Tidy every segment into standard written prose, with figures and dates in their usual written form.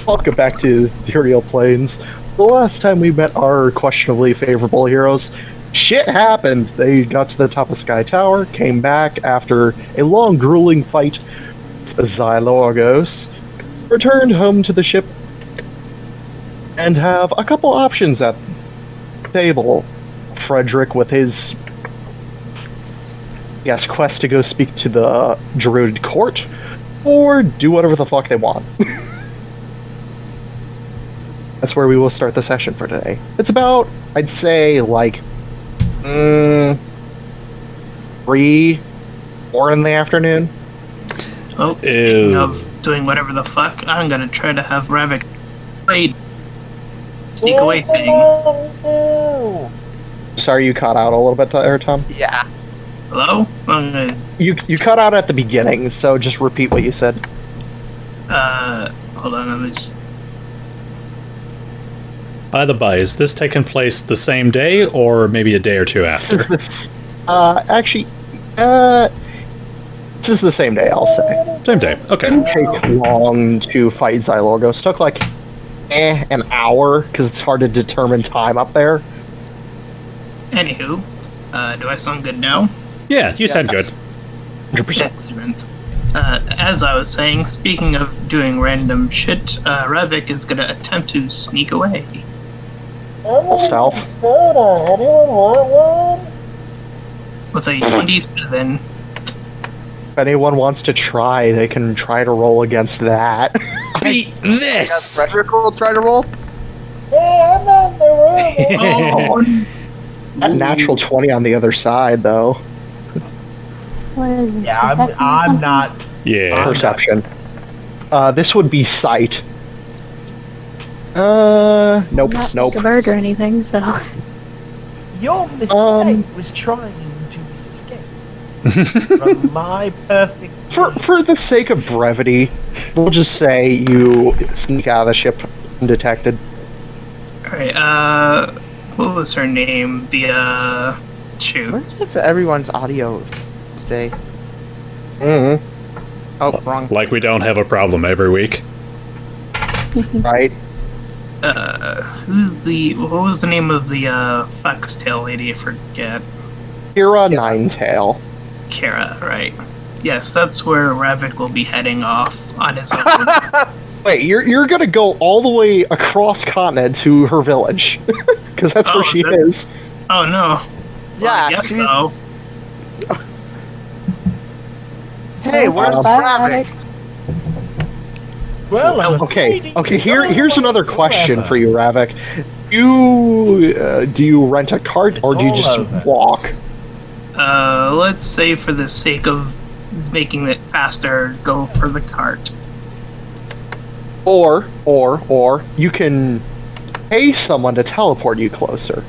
Welcome back to the Ethereal Plains. The last time we met our questionably favorable heroes, shit happened. They got to the top of Sky Tower, came back after a long, grueling fight with Xylorgos, returned home to the ship, and have a couple options at the table. Fredrick with his quest to go speak to the Druid court, or do whatever the fuck they want. That's where we will start the session for today. It's about, I'd say, like, 3, 4 in the afternoon. Oh, speaking of doing whatever the fuck, I'm gonna try to have Ravak play sneak away thing. Sorry, you cut out a little bit there, Tom. Yeah. Hello? You cut out at the beginning, so just repeat what you said. Hold on, let me just... By the by, is this taking place the same day, or maybe a day or two after? This is the same day, I'll say. Same day, okay. It didn't take long to fight Xylorgos. It took like, an hour, because it's hard to determine time up there. Anywho, do I sound good now? Yeah, you sound good. 100%. Excellent. As I was saying, speaking of doing random shit, Ravak is gonna attempt to sneak away. Stealth. Soda. Anyone want one? With a 27. If anyone wants to try, they can try to roll against that. Beat this! Fredrick will try to roll. Hey, I'm not in the room. That natural 20 on the other side, though. What is this? Yeah, Perception or I'm something? not. Yeah. Perception. This would be sight. Nope, Not nope. like a bird or anything, so. Your mistake was trying to escape from my perfect. For the sake of brevity, we'll just say you sneak out of the ship undetected. Alright, what was her name? The, shoot. What's with everyone's audio today? Mm-hmm. Oh, wrong. Like we don't have a problem every week. Right? What was the name of the, foxtail lady? I forget. Kira Ninetail. Kara, right. Yes, that's where Ravak will be heading off on his own. Wait, you're gonna go all the way across continent to her village. Because that's where she is. Oh, no. Yeah, I guess she's... so. Hey, where's Bye, Ravak? Well, I'm Okay, afraid here's another question for you, Ravak. Do you rent a cart, or do you just walk? Let's say for the sake of making it faster, go for the cart. Or you can pay someone to teleport you closer.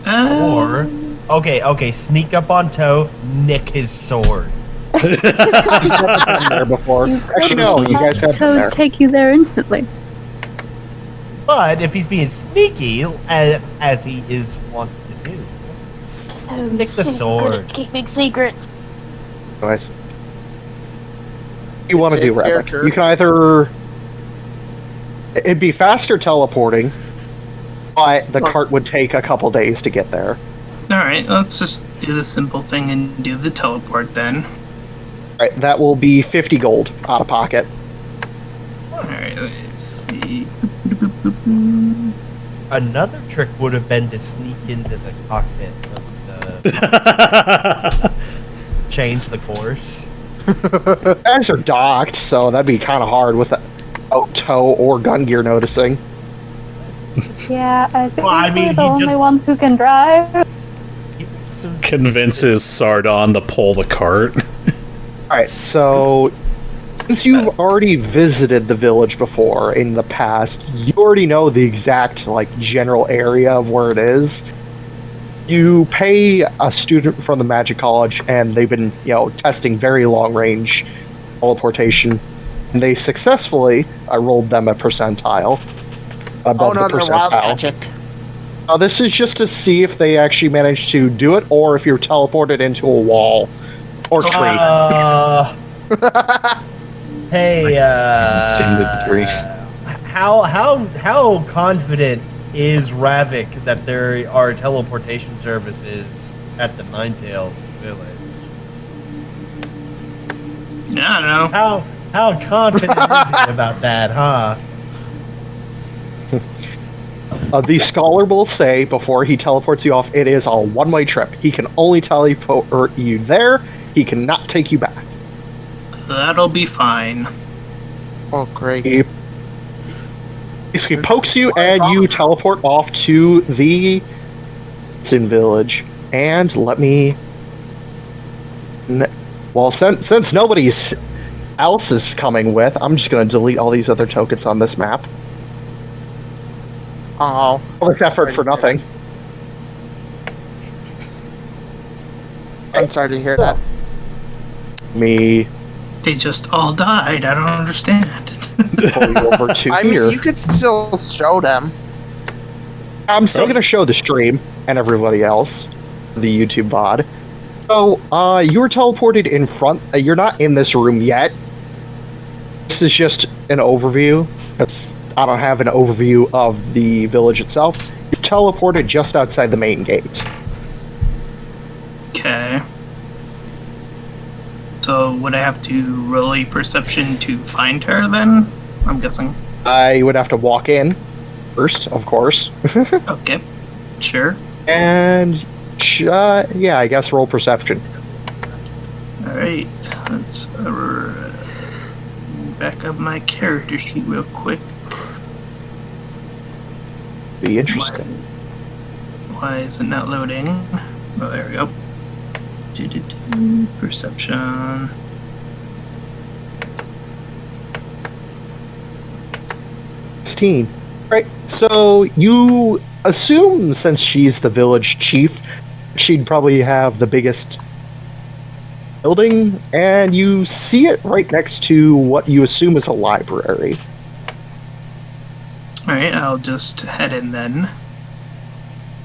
Okay, sneak up on Toe, nick his sword. You guys have been there before. Actually, no, you guys have been there. To take you there instantly. But if he's being sneaky, as he is wont to do, let's nick the sword. Keeping secrets. Anyways. You want to It's do, his Ravak. character. You can either... It'd be faster teleporting, but the cart would take a couple days to get there. Alright, let's just do the simple thing and do the teleport then. Alright, that will be 50 gold out of pocket. Alright, let's see. Another trick would have been to sneak into the cockpit of the change the course. You guys are docked, so that'd be kind of hard without Toe or Gungir noticing. Yeah, I think Well, I mean, we're the he only just- ones who can drive. Convinces Sardon to pull the cart. Alright, so since you've already visited the village before in the past, you already know the exact general area of where it is. You pay a student from the Magic College, and they've been, testing very long-range teleportation, and they successfully, I rolled them a percentile above the they're wild percentile. magic. This is just to see if they actually managed to do it, or if you're teleported into a wall or tree. Hey, how confident is Ravak that there are teleportation services at the Ninetails village? I don't know. How confident is he about that, huh? The scholar will say before he teleports you off, it is a one-way trip. He can only teleport you there. He cannot take you back. That'll be fine. Oh, great. He basically pokes you, and you teleport off to the Sin village. And let me... Well, since nobody else is coming with, I'm just going to delete all these other tokens on this map. Oh. All this effort for nothing. I'm sorry to hear that. Me They just all died. I don't understand. pull you over to I here. mean, you could still show them. I'm still going to show the stream and everybody else, the YouTube VOD. So, you were teleported in front. You're not in this room yet. This is just an overview. I don't have an overview of the village itself. You're teleported just outside the main gate. Okay. So would I have to roll a perception to find her then? I'm guessing. You would have to walk in first, of course. Okay. Sure. And, yeah, I guess roll perception. Alright. Let's back up my character sheet real quick. Be interesting. Why is it not loading? Oh, there we go. Perception. Right, so you assume since she's the village chief, she'd probably have the biggest building, and you see it right next to what you assume is a library. Alright, I'll just head in then.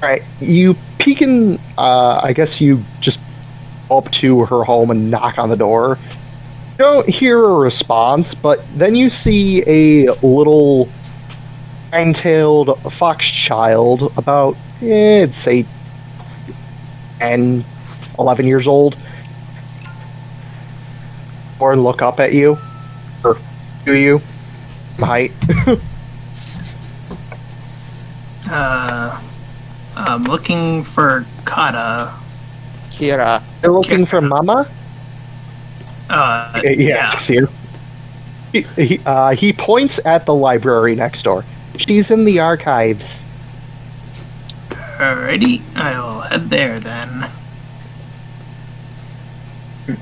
Alright, you peek in, I guess you just go up to her home and knock on the door. You don't hear a response, but then you see a little fine-tailed fox child, about, I'd say 10, 11 years old, or look up at you, or to you, height. I'm looking for Kata. Kira. You're looking for Mama? Yeah. Here. He points at the library next door. She's in the archives. Alrighty, I'll head there then.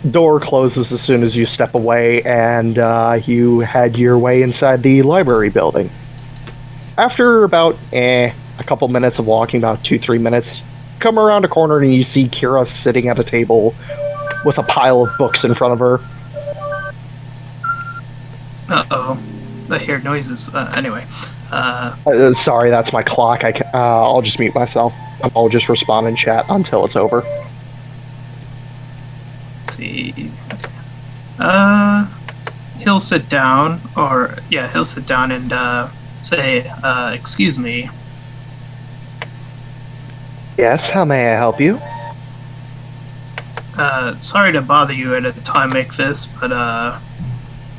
Door closes as soon as you step away, and you head your way inside the library building. After about a couple minutes of walking, about 2-3 minutes, you come around a corner and you see Kira sitting at a table with a pile of books in front of her. Uh-oh. I hear noises. Anyway. Sorry, that's my clock. I'll just mute myself. I'll just respond in chat until it's over. Let's see. He'll sit down, he'll sit down and say, excuse me. Yes, how may I help you? Sorry to bother you at a time like this, but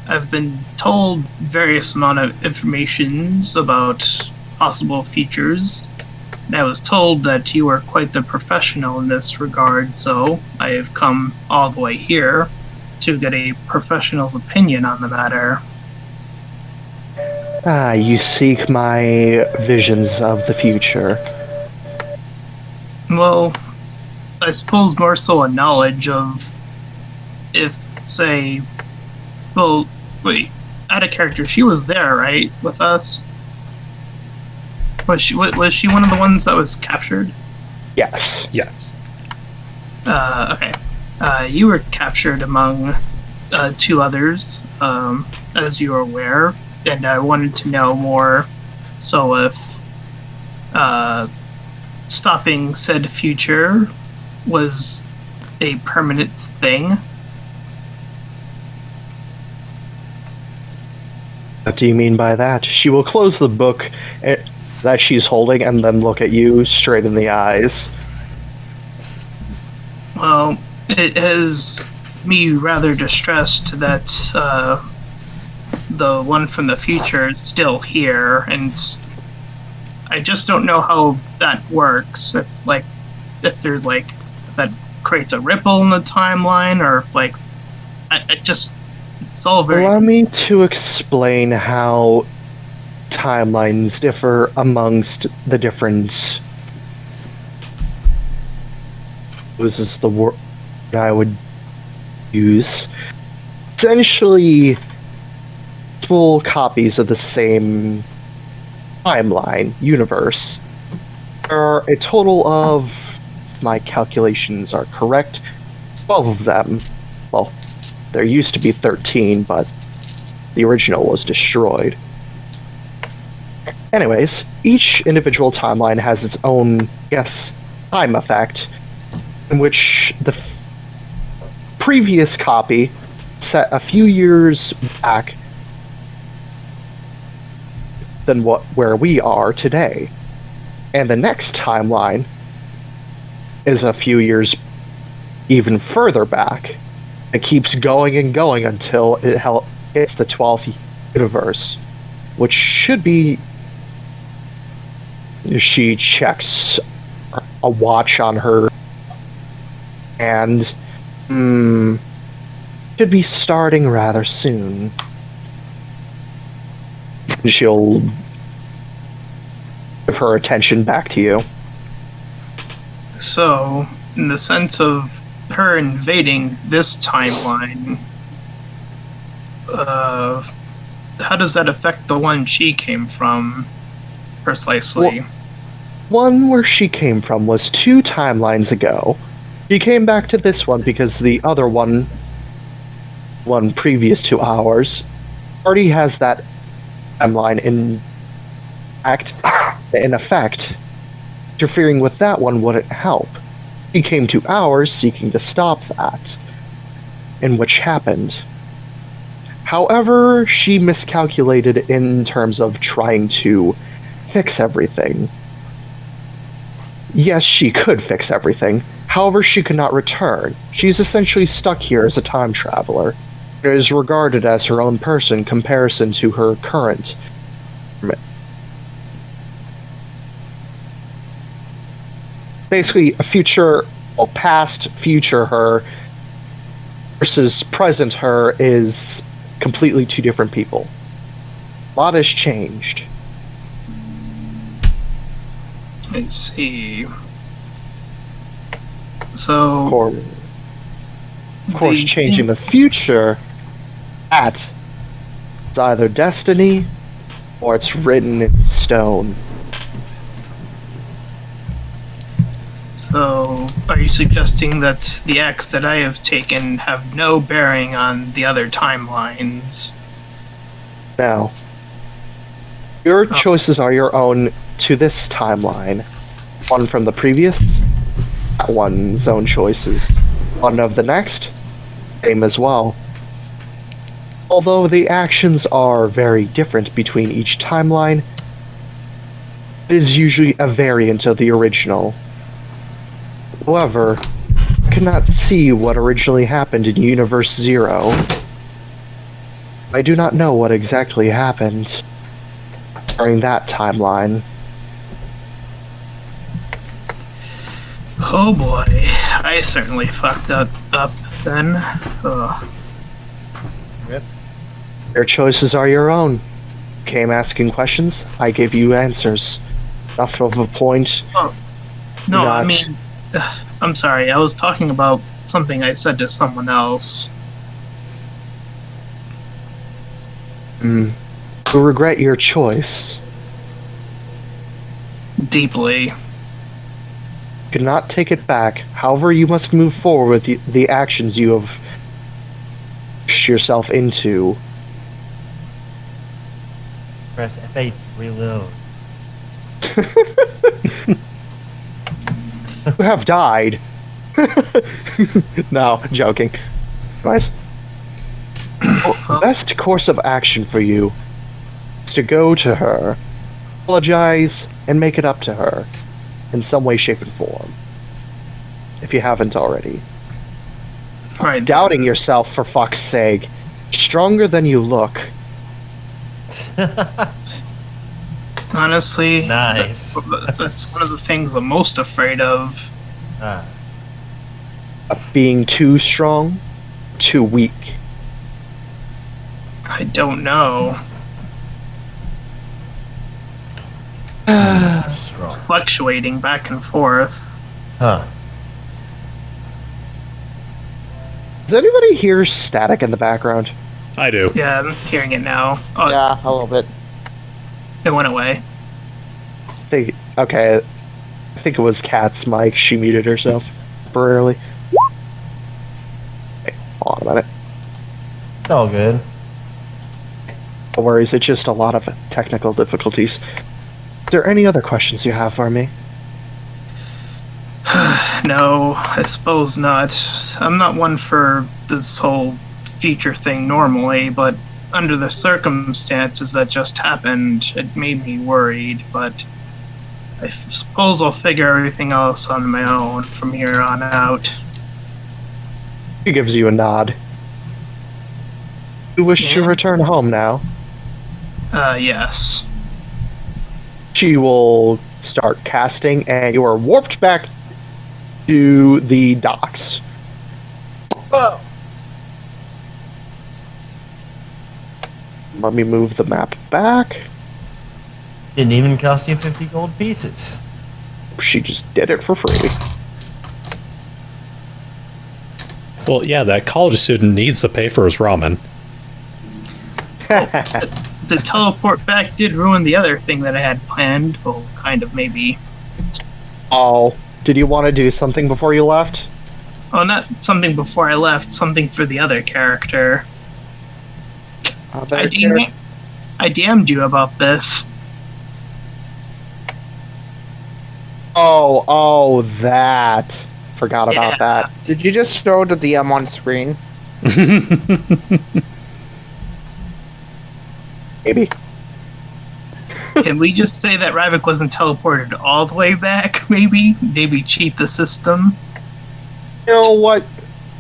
I've been told various amount of informations about possible features, and I was told that you were quite the professional in this regard, so I have come all the way here to get a professional's opinion on the matter. You seek my visions of the future. Well, I suppose more so a knowledge of if, say, well, wait, out of character, she was there, right, with us? Was she one of the ones that was captured? Yes. Yes. Okay. You were captured among 2 others, as you are aware, and I wanted to know more, so if stopping said future was a permanent thing. What do you mean by that? She will close the book that she's holding and then look at you straight in the eyes. Well, it has me rather distressed that the one from the future is still here, and I just don't know how that works. If there's if that creates a ripple in the timeline, or if it's all very. Allow me to explain how timelines differ amongst the different. This is the word I would use. Essentially, multiple copies of the same timeline universe. There are a total of, my calculations are correct, 12 of them. Well, there used to be 13, but the original was destroyed. Anyways, each individual timeline has its own, time effect, in which the previous copy set a few years back than where we are today. And the next timeline is a few years even further back. It keeps going and going until it hits the 12th universe, which should be... She checks a watch on her and should be starting rather soon. She'll give her attention back to you. So, in the sense of her invading this timeline, how does that affect the one she came from, precisely? Well, one where she came from was 2 timelines ago. She came back to this one because the other one previous to ours, already has that timeline in effect. Interfering with that one wouldn't help. She came to ours seeking to stop that, in which happened. However, she miscalculated in terms of trying to fix everything. Yes, she could fix everything. However, she could not return. She's essentially stuck here as a time traveler. It is regarded as her own person in comparison to her current. Basically, a future, well, past future her versus present her is completely 2 different people. A lot has changed. I see. So, Of course, changing the future, that is either destiny or it's written in stone. So, are you suggesting that the acts that I have taken have no bearing on the other timelines? Now, your choices are your own to this timeline. One from the previous, that one's own choices. One of the next, same as well. Although the actions are very different between each timeline, it is usually a variant of the original. However, I cannot see what originally happened in Universe 0. I do not know what exactly happened during that timeline. Oh boy, I certainly fucked up then. Ugh. Yep. Your choices are your own. Came asking questions, I gave you answers. Enough of a point. Oh, no, I Not- mean, I'm sorry, I was talking about something I said to someone else. You regret your choice. Deeply. Could not take it back. However, you must move forward with the actions you have pushed yourself into. Press F8 to reload. You have died. No, joking. Guys, best course of action for you is to go to her, apologize, and make it up to her in some way, shape, and form. If you haven't already. Right. Doubting yourself, for fuck's sake. Stronger than you look. Honestly, Nice. that's one of the things I'm most afraid of. Of being too strong, too weak. I don't know. Strong. Fluctuating back and forth. Huh. Does anybody hear static in the background? I do. Yeah, I'm hearing it now. Oh, Yeah, a little bit. it went away. Okay, I think it was Kat's mic. She muted herself temporarily. Hey, hold on a minute. It's all good. No worries, it's just a lot of technical difficulties. Is there any other questions you have for me? No, I suppose not. I'm not one for this whole feature thing normally, but under the circumstances that just happened, it made me worried, but I suppose I'll figure everything else on my own from here on out. She gives you a nod. You wish to Yeah. return home now. Yes. She will start casting, and you are warped back to the docks. Oh. Let me move the map back. Didn't even cost you 50 gold pieces. She just did it for free. Well, yeah, that college student needs to pay for his ramen. The teleport back did ruin the other thing that I had planned. Well, kind of, maybe. Oh, did you want to do something before you left? Oh, not something before I left, something for the other character. I DM'd you about this. Oh, that. Forgot about Yeah. that. Did you just show the DM on screen? Maybe. Can we just say that Ravak wasn't teleported all the way back, maybe? Maybe cheat the system? You know what?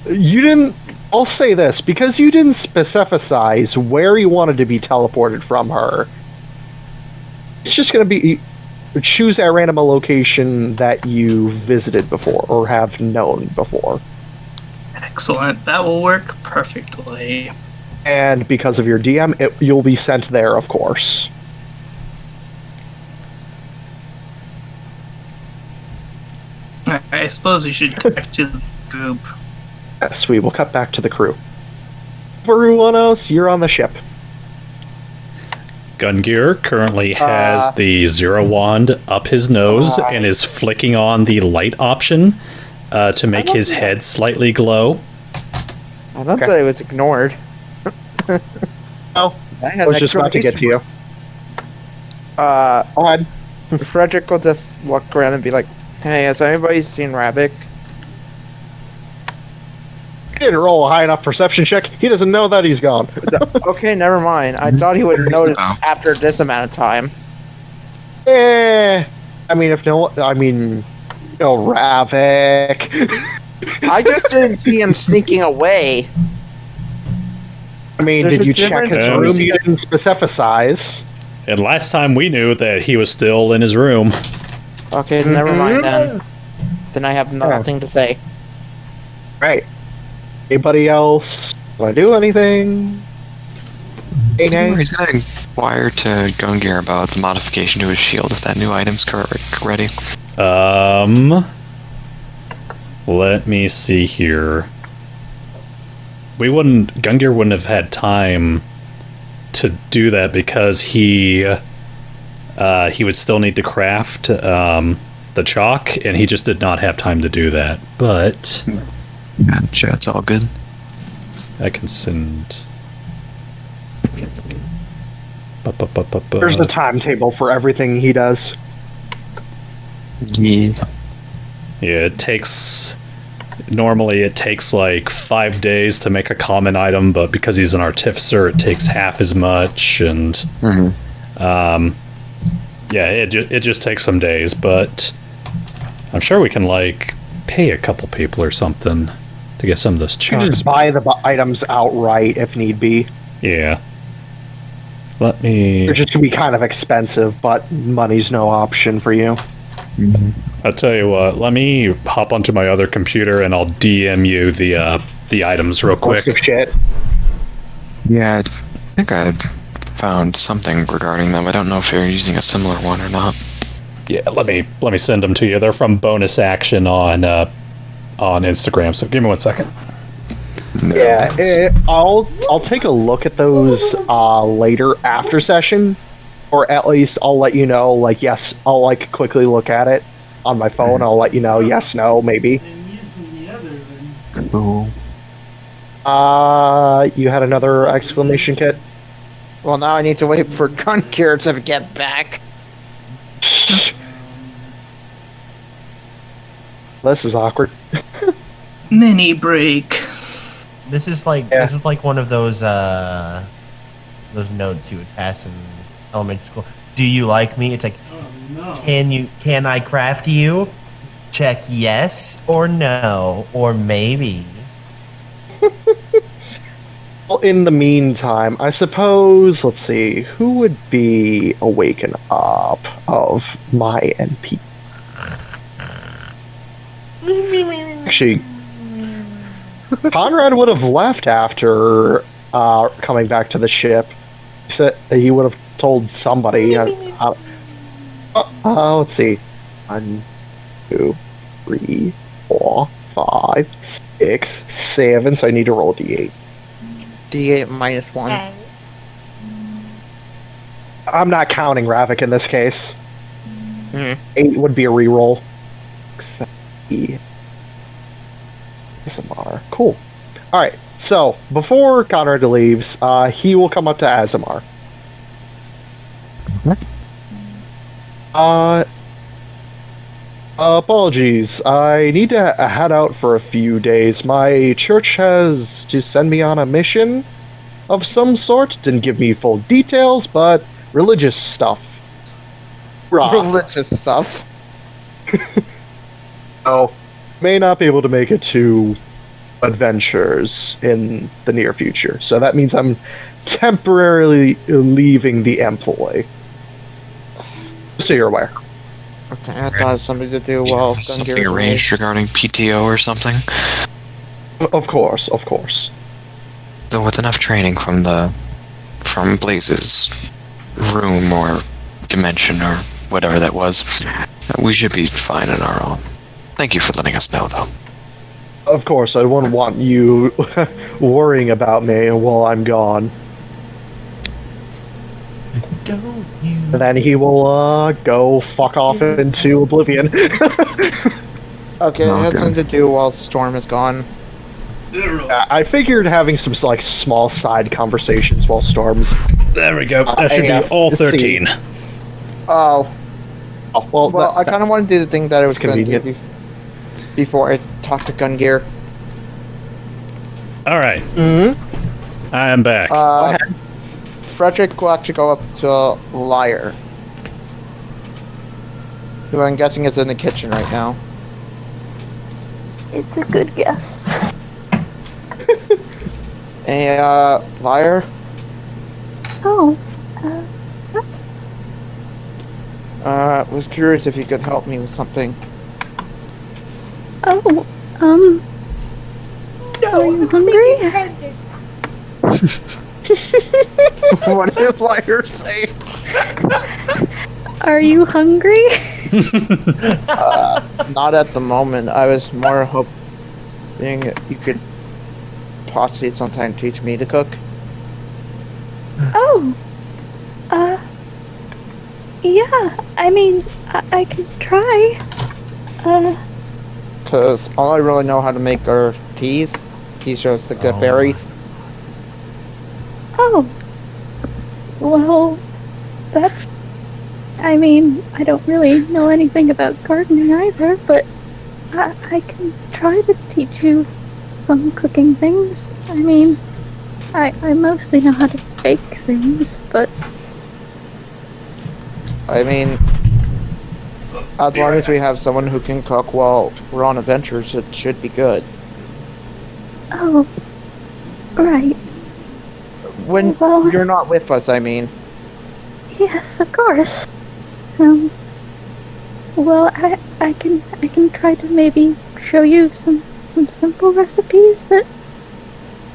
You didn't. I'll say this, because you didn't specify where you wanted to be teleported from her. It's just going to be. Choose a random location that you visited before or have known before. Excellent. That will work perfectly. And because of your DM, you'll be sent there, of course. I suppose we should go back to the group. Yes, we will cut back to the crew. Everyone else, you're on the ship. Gungir currently has the zero wand up his nose and is flicking on the light option to make his head slightly glow. I thought that it was ignored. Oh, I I had was just about to get to you. Go ahead. Fredrick will just look around and be like, "Hey, has anybody seen Ravak?" He didn't roll a high enough perception check. He doesn't know that he's gone. Okay, never mind. I thought he would notice after this amount of time. I mean, Ravak. I just didn't see him sneaking away. I mean, There's did a you check difference his between- room? You didn't specify. And last time we knew that he was still in his room. Okay, never mind then. Then I have nothing to say. Right. Anybody else want to do anything? Hey, hey. He's gonna inquire to Gungir about the modification to his shield if that new item's ready. Let me see here. Gungir wouldn't have had time to do that because he would still need to craft the chalk, and he just did not have time to do that. But Gotcha, it's all good. I can send. There's a timetable for everything he does. Yeah. Yeah, normally it takes like 5 days to make a common item, but because he's an artificer, it takes half as much. And Yeah, it just takes some days, but I'm sure we can, like, pay a couple people or something to get some of those You can chunks. just buy the items outright if need be. Yeah. Let me... They're just going to be kind of expensive, but money's no option for you. I'll tell you what, let me hop onto my other computer and I'll DM you the items real quick. Of shit. Yeah, I think I had found something regarding them. I don't know if you're using a similar one or not. Yeah, let me send them to you. They're from Bonus Action on Instagram, so give me 1 second. No. Yeah, I'll take a look at those later after session, or at least I'll let you know. Like, yes, I'll like quickly look at it on my phone. I'll let you know. Yes, no, maybe. Cool. You had another exclamation kit. Well, now I need to wait for Gungir to get back. This is awkward. Mini break. This is like one of those notes you would pass in elementary school. Do you like me? It's like, can I craft you? Check yes or no or maybe. Well, in the meantime, I suppose, let's see, who would be awaken up of my NP? Actually, Conrad would have left after coming back to the ship. He said he would have told somebody. Let's see. 1, 2, 3, 4, 5, 6, 7. So I need to roll a d8. D8 minus 1. I'm not counting Ravak in this case. Mhm. 8 would be a reroll. Asemar. Cool. Alright, so before Conrad leaves, he will come up to Asemar. Apologies. I need to head out for a few days. My church has to send me on a mission of some sort. Didn't give me full details, but religious stuff. Religious stuff. So, may not be able to make it to adventures in the near future. So that means I'm temporarily leaving the employ. So you're aware. Okay, I thought it was something to do while Something Gungir arranged regarding PTO or something? Of course, of course. So with enough training from Blaze's room or dimension or whatever that was, we should be fine on our own. Thank you for letting us know, though. Of course, I wouldn't want you worrying about me while I'm gone. Don't you? And then he will go fuck off into oblivion. Okay, it had Okay. something to do while Storm is gone. I figured having some like small side conversations while Storm's. There we go. That should be yeah, all just see. 13. Oh, Oh, well, well, I kind of want to do the thing that I was It's going to do convenient. before I talk to Gungir. All right, Mm-hmm. I am back. Fredrick will actually go up to Liar, who I'm guessing is in the kitchen right now. It's a good guess. Hey, Liar, Oh, that's was curious if you could help me with something. oh, are you hungry? What did Liar say? Are you hungry? Not at the moment. I was more hoping you could possibly sometime teach me to cook. Oh, yeah. I mean, I can try. Because all I really know how to make are teas. Teas just to get berries. Oh, well, that's. I mean, I don't really know anything about gardening either, but I can try to teach you some cooking things. I mean, I mostly know how to bake things, but I mean, as long as we have someone who can cook while we're on adventures, it should be good. Oh, right. When Well- you're not with us, I mean. Yes, of course. Well, I can try to maybe show you some simple recipes that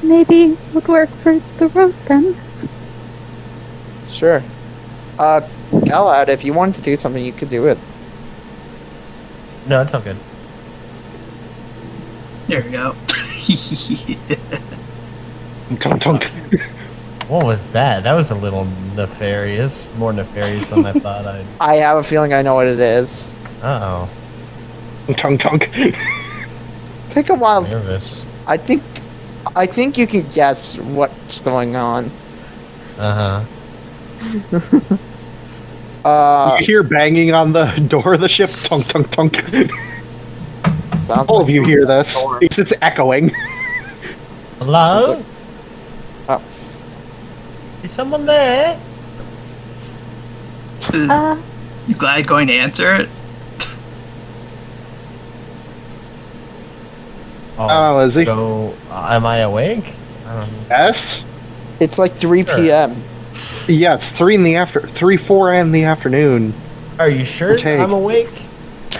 maybe would work for the road then. Sure. Galad, if you wanted to do something, you could do it. No, it's not good. There we go. Tunk tunk. What was that? That was a little nefarious. More nefarious than I thought I'd. I have a feeling I know what it is. Uh Tunk tunk. Take a oh. while. Nervous. I think you can guess what's going on. Uh Uh, You hear banging on the door of the ship. Tunk tunk tunk. sounds All like of you hear this door. because it's echoing. huh. Hello? Oh. Is someone there? Uh, Is Glad going to answer it? Oh, is he? Go. Am I awake? I don't know. Yes. It's like 3 Sure. p.m. Yeah, it's 4 in the afternoon. Are you sure Okay. I'm awake?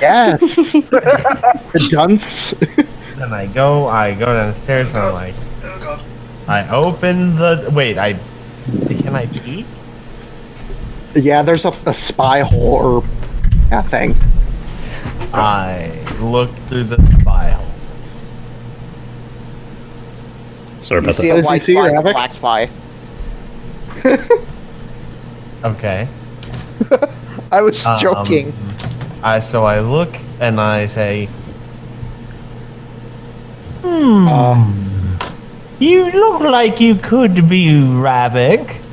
Yes. The dunce. Then I go downstairs and I'm like, I open the. Wait, can I peek? Yeah, there's a spy hole or that thing. I look through the spy hole. Sorry You about see that. a Does he white see you, spy and a Ravak? black spy. Okay. I was joking. So I look and I say, you look like you could be Ravak.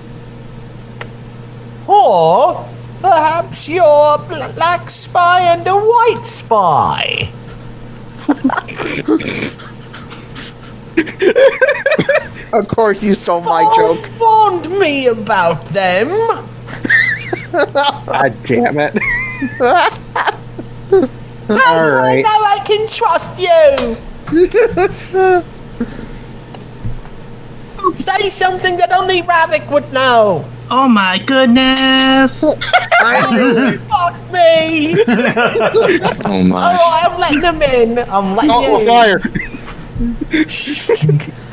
Or perhaps you're a black spy and a white spy. Of course you stole my Someone joke. warned me about them. God damn it. How All do I right. know I can trust you? Say something that only Ravak would know. Oh my goodness! Fuck me! Oh my. Alright, I'm letting them in. I'm letting Oh, you fire.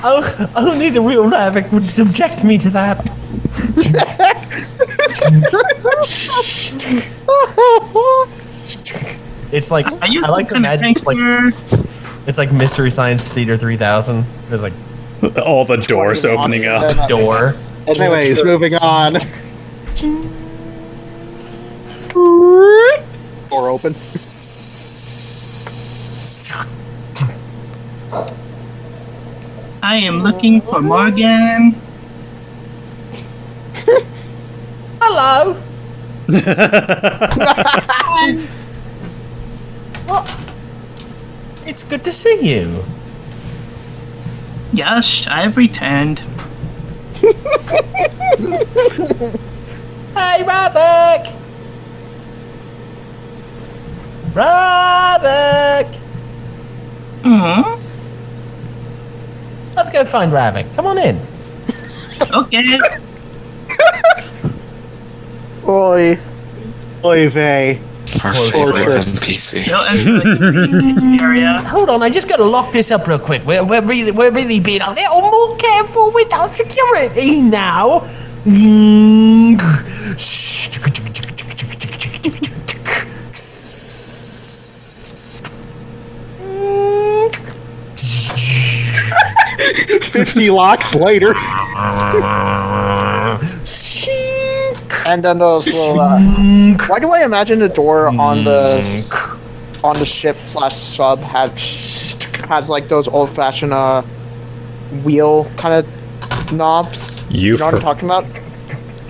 Oh, only the real Ravak would subject me to that. It's like Are you I like to some kind of imagine prankster? it's like Mystery Science Theater 3000. There's like All the doors 20 opening blocks up. and then door. Anyways, moving on. Door open. I am looking for Morgan. Hello. Well, it's good to see you. Yes, I've returned. Hey, Ravak! Ravak! Hmm. Let's go find Ravak. Come on in. Okay. Oi. Oy vey. Our Torture. favorite NPC. You'll enter the area. Hold on, I just gotta lock this up real quick. We're really being a little more careful with our security now. Mm. 50 locks later. And then those little. Why do I imagine the door on the ship / sub has like those old fashioned wheel kind of knobs? You know what I'm for- talking about?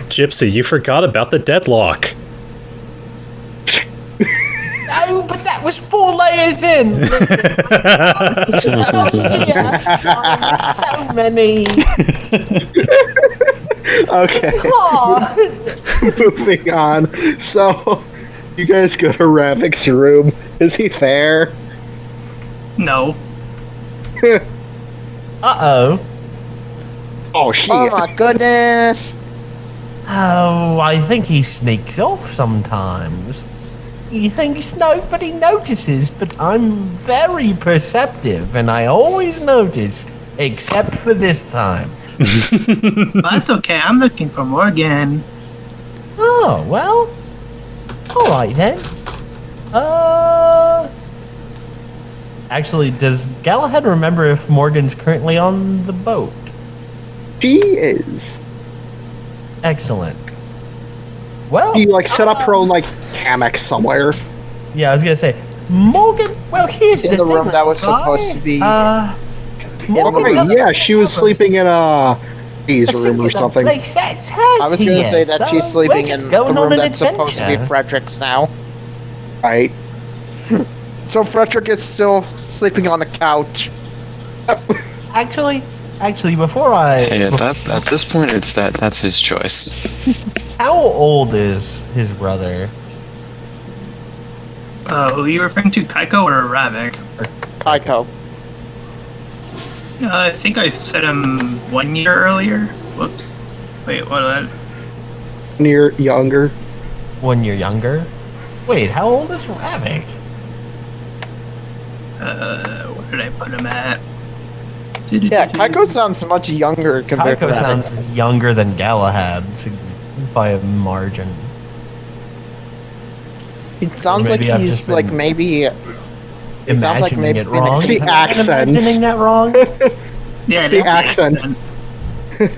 Gipsy, you forgot about the deadlock. Oh, but that was 4 layers in. Yeah, so many. Okay. Moving on. So, you guys go to Ravak's room. Is he there? No. Uh-oh. Oh, shit. Oh my goodness! Oh, I think he sneaks off sometimes. He thinks nobody notices, but I'm very perceptive, and I always notice, except for this time. But that's okay. I'm looking for Morgan. Oh, well. Alright then. Actually, does Galahad remember if Morgan's currently on the boat? She is. Excellent. Well, She, like, set up her own, like, hammock somewhere. yeah, I was gonna say, Morgan, well, here's In the the thing, room that was guy. supposed to be- Morgan Right, doesn't yeah, she was have sleeping in a his a room or singular something. place. That's hers I was going to say here, that so she's sleeping we're just in the going on room an that's supposed to be adventure. Fredrick's now. Right. So Fredrick is still sleeping on the couch. Actually, before I, Hey, at this point, that's his choice. how old is his brother? Who are you referring to, Kiko or Ravak? Kiko. I think I said him 1 year earlier. Whoops. Wait, what? Near younger. 1 year younger. Wait, how old is Ravak? Where did I put him at? Yeah, Kiko sounds much younger compared to Kiko Ravik. sounds younger than Galahad by a margin. It sounds like Maybe I've he's just been like maybe. It sounds like Imagining maybe it wrong. The Am I accent. Imagining that wrong? Yeah, The it is accent.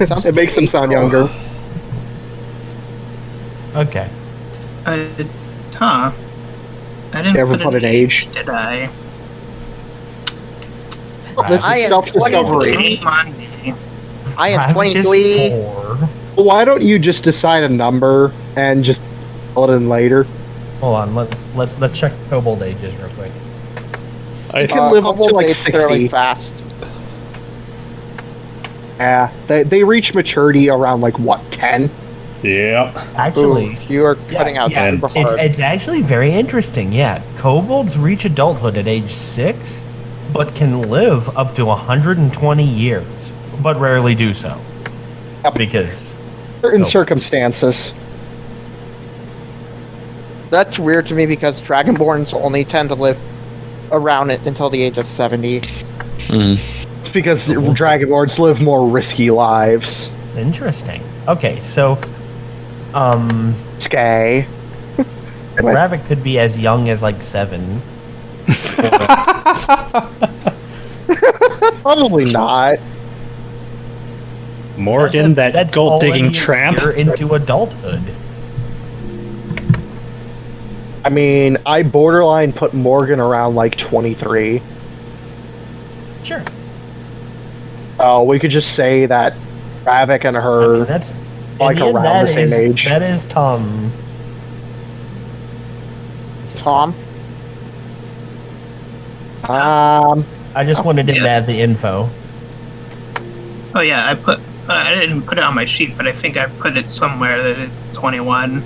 sounds It makes him like sound April. younger. Okay. Huh. I didn't Never put put an an age. did I? This I is am self-discovery. 23. Shame on me. I am Ravak is 23. 4. Why don't you just decide a number and just fill it in later? Hold on, let's check Kobold ages real quick. I can live up to Kobold like age fairly 60. fast. Yeah, they reach maturity around like what, 10? Yep. Actually, Ooh, you are cutting out yeah, super hard. it's actually very interesting. Yeah, kobolds reach adulthood at age 6, but can live up to 120 years, but rarely do so. Yep. Because Certain Kobolds. circumstances. That's weird to me because Dragonborns only tend to live around it until the age of 70. It's because Dragonlords live more risky lives. it's interesting. Okay, so Skay. Ravak could be as young as like 7. Probably not. Morgan, that gold digging tramp. You're into adulthood. I mean, I borderline put Morgan around like 23. Sure. We could just say that Ravak and I her mean, that's like in the end, around that the same is- age. That is Tom. Tom? I just wanted him to Yeah. have the info. Oh yeah, I didn't put it on my sheet, but I think I put it somewhere that it's 21.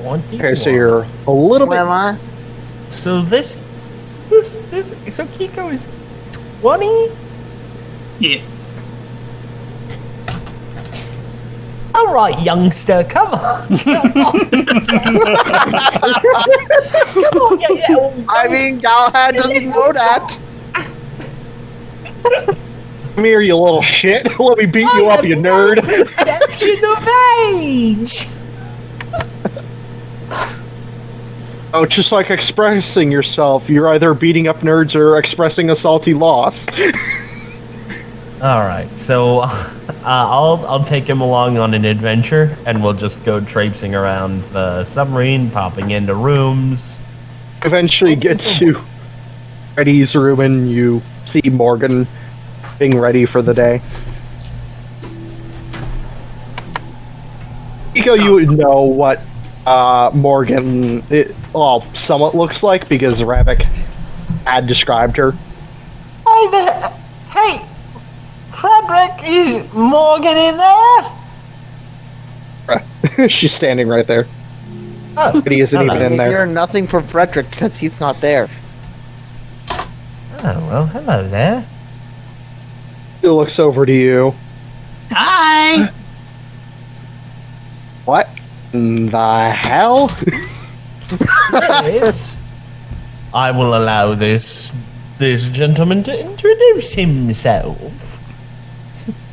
21. Okay, so you're a little bit. Grandma? So this, so Kiko is 20? Yeah. All right, youngster, come on. Come on. Come on, yeah. I mean, Galahad doesn't know that. Come here, you little shit. Let me beat you up, you nerd. Perception of age. Oh, it's just like expressing yourself. You're either beating up nerds or expressing a salty loss. All right, so I'll take him along on an adventure, and we'll just go traipsing around the submarine, popping into rooms. Eventually get to Freddy's room and you see Morgan being ready for the day. Kiko, you would know what Morgan somewhat looks like because Ravak had described her. Hey there, hey, Fredrick, is Morgan in there? She's standing right there. Oh, But he isn't hello. even in You there. hear nothing from Fredrick because he's not there. Oh, well, hello there. He looks over to you. Hi! What in the hell? Yes. I will allow this gentleman to introduce himself.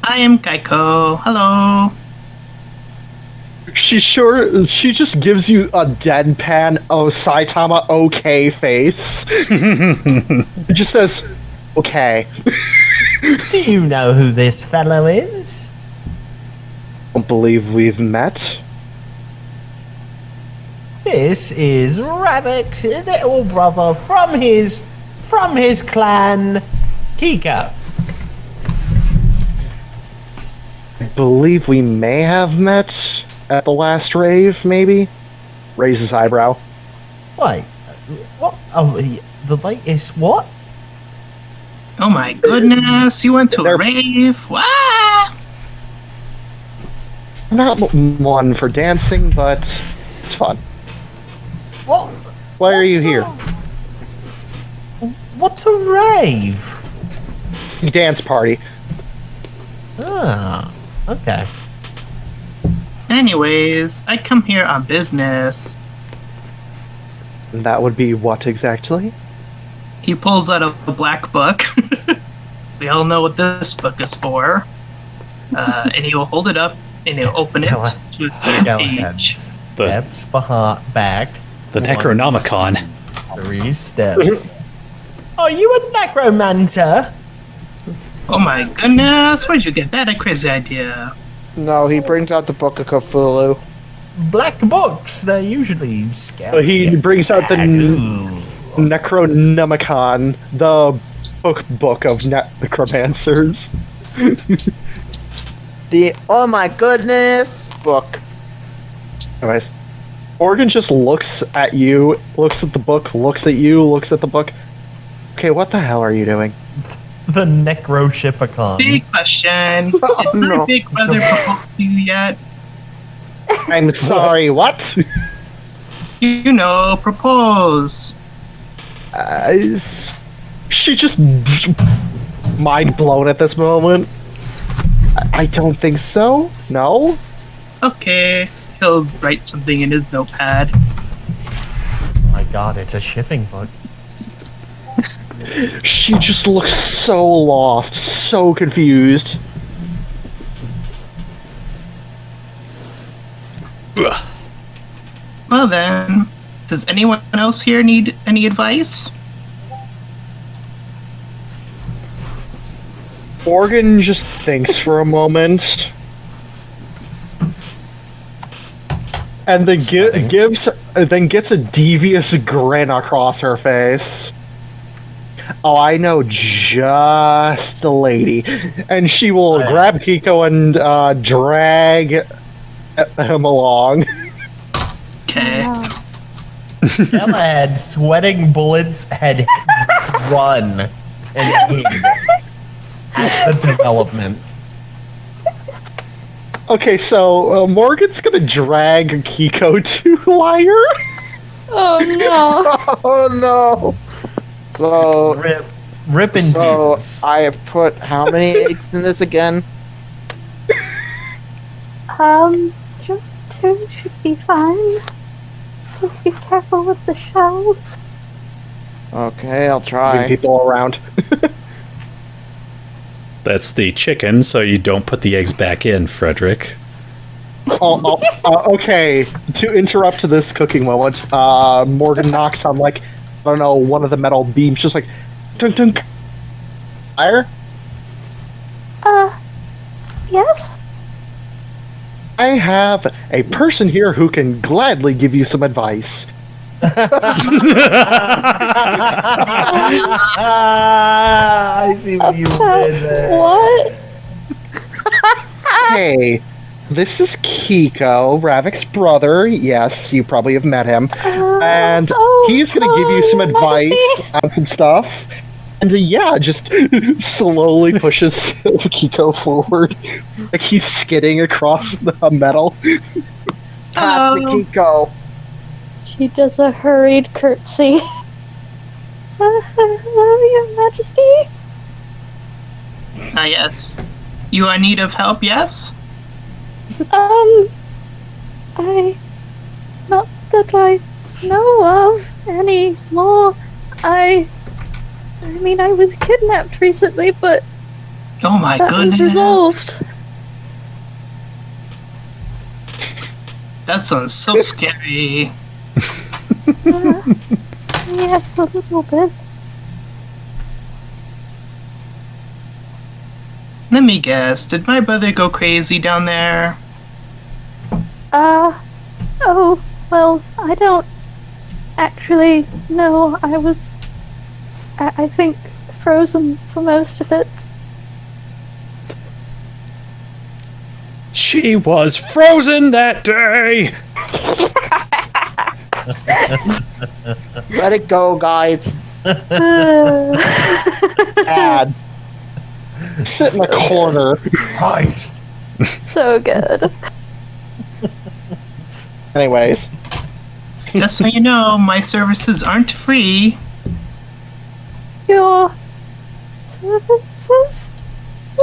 I am Kiko. Hello. She just gives you a deadpan, oh, Saitama, okay face. It just says, okay. Do you know who this fellow is? Don't believe we've met. This is Ravak's little brother from his clan, Kiko. I believe we may have met at the last rave, maybe? Raise his eyebrow. Wait, what? Oh, the latest what? Oh my goodness, you went to a rave? Wow! Not one for dancing, but it's fun. What? Why are you here? What's a rave? Dance party. Ah, okay. Anyways, I come here on business. And that would be what exactly? He pulls out a black book. We all know what this book is for. And he will hold it up and he'll open it Go to a certain Go ahead. page. Steps back. The Necronomicon. 3 steps. Are you a necromancer? Oh my goodness, where'd you get that? A crazy idea. No, he brings out the Book of Cthulhu. Black books, they're usually scary. So he brings out the Ooh. Necronomicon, the book of necromancers. The oh my goodness book. Anyways, Morgan just looks at you, looks at the book, looks at you, looks at the book. Okay, what the hell are you doing? The Necroshipicon. Big question. Oh, Did my no. big brother propose to you yet? I'm sorry, what? You know, propose. She just mind blown at this moment. I don't think so. No. Okay, he'll write something in his notepad. Oh my god, it's a shipping book. She just looks so lost, so confused. Well then, does anyone else here need any advice? Morgan just thinks for a moment, and then gets a devious grin across her face. Oh, I know just the lady, and she will grab Kiko and drag him along. Okay. Galahad, sweating bullets, had run and hid at the development. Okay, so Morgan's gonna drag Kiko to Liar. Oh no. Oh no. So Rip in so pieces. I have put how many eggs in this again? Just 2 should be fine. Just be careful with the shells. Okay, I'll Moving try. people around. That's the chicken, so you don't put the eggs back in, Fredrick. Okay, to interrupt this cooking moment, Morgan knocks on, like, I don't know, one of the metal beams, just like, dunk dunk. Fire? Yes? I have a person here who can gladly give you some advice. I see what you did there. What? Hey, this is Kiko, Ravak's brother. Yes, you probably have met him. And he's gonna give you some advice on some stuff. And yeah, just slowly pushes Kiko forward. Like he's skidding across the metal. past the Kiko. She does a hurried curtsy. Hello, Your Majesty. Yes. You are in need of help, yes? Not that I know of anymore. I mean, I was kidnapped recently, but Oh my that goodness. was resolved. That sounds so scary. Yes, a little bit. Let me guess. Did my brother go crazy down there? Oh, well, I don't actually know. I think, frozen for most of it. She was frozen that day! Let it go, guys. Bad. Sit in the corner. Christ. So good. Anyways. Just so you know, my services aren't free. Your services?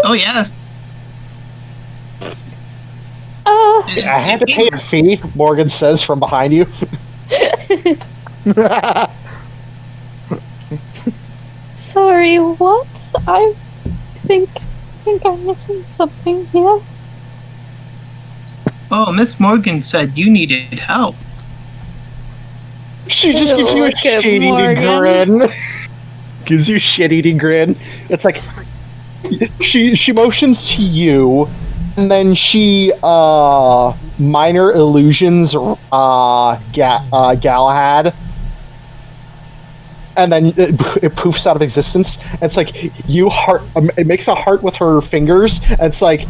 Oh, yes. I had to pay a fee, Morgan says from behind you. Sorry, what? I think I'm missing something here. Oh, Miss Morgan said you needed help. She just gives you a Look at shit-eating Morgan. grin. Gives you a shit-eating grin. It's like she motions to you, and then she minor illusions Galahad, and then it poofs out of existence. And it's like you heart. It makes a heart with her fingers, and it's like.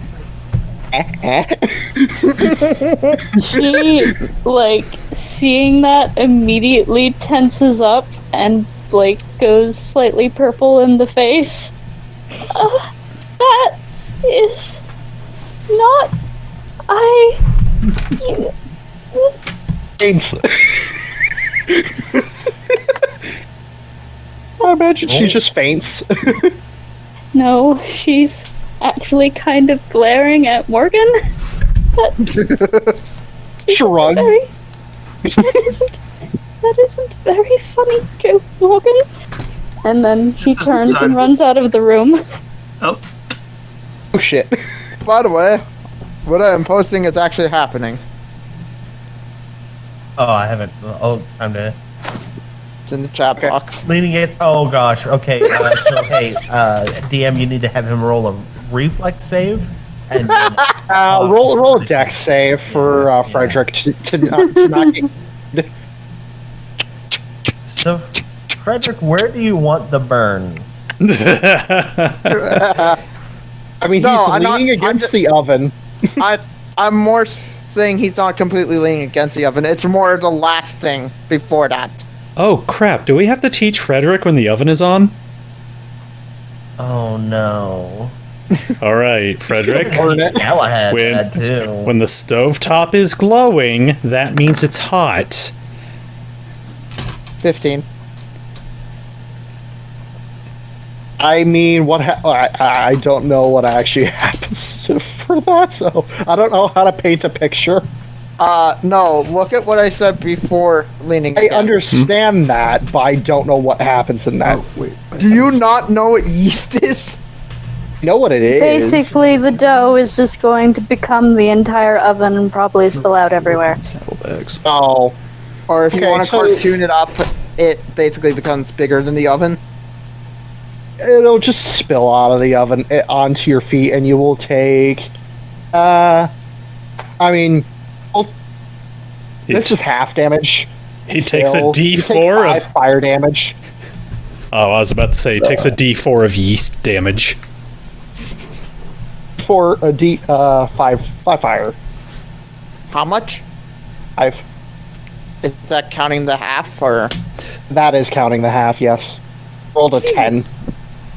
She, like, seeing that immediately tenses up and, like, goes slightly purple in the face. That is not... Faints. I imagine she just faints. No, she's actually kind of glaring at Morgan. Shrug. That isn't very funny joke, Morgan. And then she This is turns and sad. runs out of the room. Oh, Oh shit. By the way, what I am posting is actually happening. Oh, I haven't. Oh, time to. It's in the chat Okay. box. Leaning it. Oh gosh. Okay. So hey, DM, you need to have him roll a reflex save, and then, Roll a dex save for Fredrick to not get. so, Fredrick, where do you want the burn? I mean, No, he's I'm not- leaning I'm against just- the oven. I'm more saying he's not completely leaning against the oven. It's more the last thing before that. Oh crap, do we have to teach Fredrick when the oven is on? Oh no. Alright, Fredrick. Galahad When- had too. When the stovetop is glowing, that means it's hot. 15. I mean, I don't know what actually happens for that, so I don't know how to paint a picture. No, look at what I said before leaning I against. understand that, but I don't know what happens in that. Do you not know what yeast is? You know what it is? Basically, the dough is just going to become the entire oven and probably spill out everywhere. Saddlebags. Oh, Or if you Okay, want to so- cartoon it up, it basically becomes bigger than the oven. it'll just spill out of the oven onto your feet, and you will take. I mean, this is half damage. He takes a Still, you take D4 5 of. fire damage. Oh, I was about to say, he takes a D4 of yeast damage. For a five fire. How much? 5. Is that counting the half, or That is counting the half. Yes. Rolled a 10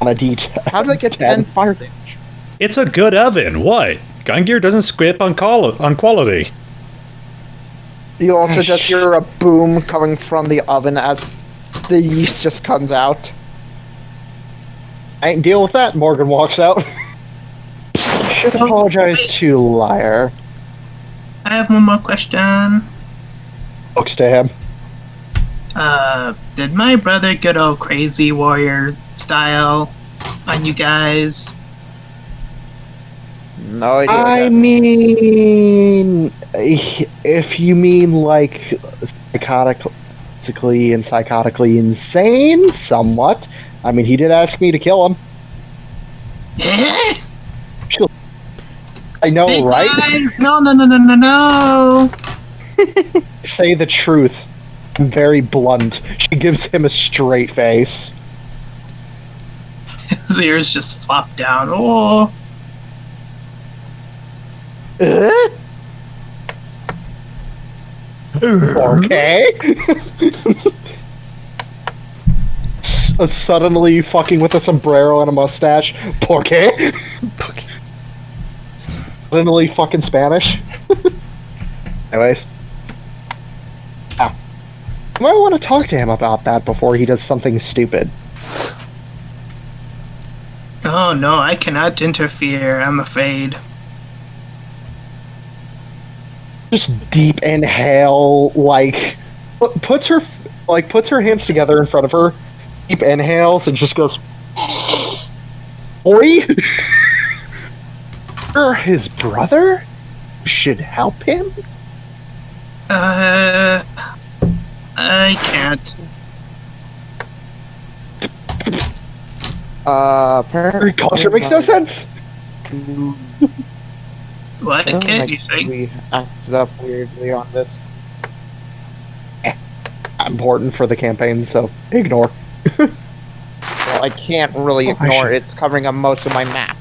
on a D10. how do I get 10 fire damage? It's a good oven. What? Gungir doesn't skip on quality. You also just hear a boom coming from the oven as the yeast just comes out. I ain't deal with that. Morgan walks out. Should apologize to Liar. I have one more question. Looks to him. Did my brother get all crazy warrior style on you guys? No idea. I mean, if you mean like physically and psychotically insane, somewhat. I mean, he did ask me to kill him. Eh? I know, Big right? lies! No. Say the truth. I'm very blunt. She gives him a straight face. His ears just flop down. Oh. Okay. Suddenly fucking with a sombrero and a mustache. Porque? Suddenly fucking Spanish. Anyways. I might want to talk to him about that before he does something stupid. Oh no, I cannot interfere, I'm afraid. Just deep inhale, like puts her hands together in front of her, deep inhales, and just goes, "Oi, you're his brother. You should help him." I can't. Apparently Your culture makes no sense. What can't you say? We acted up weirdly on this. Important for the campaign, so ignore. Well, I can't really ignore it. It's covering up most of my map.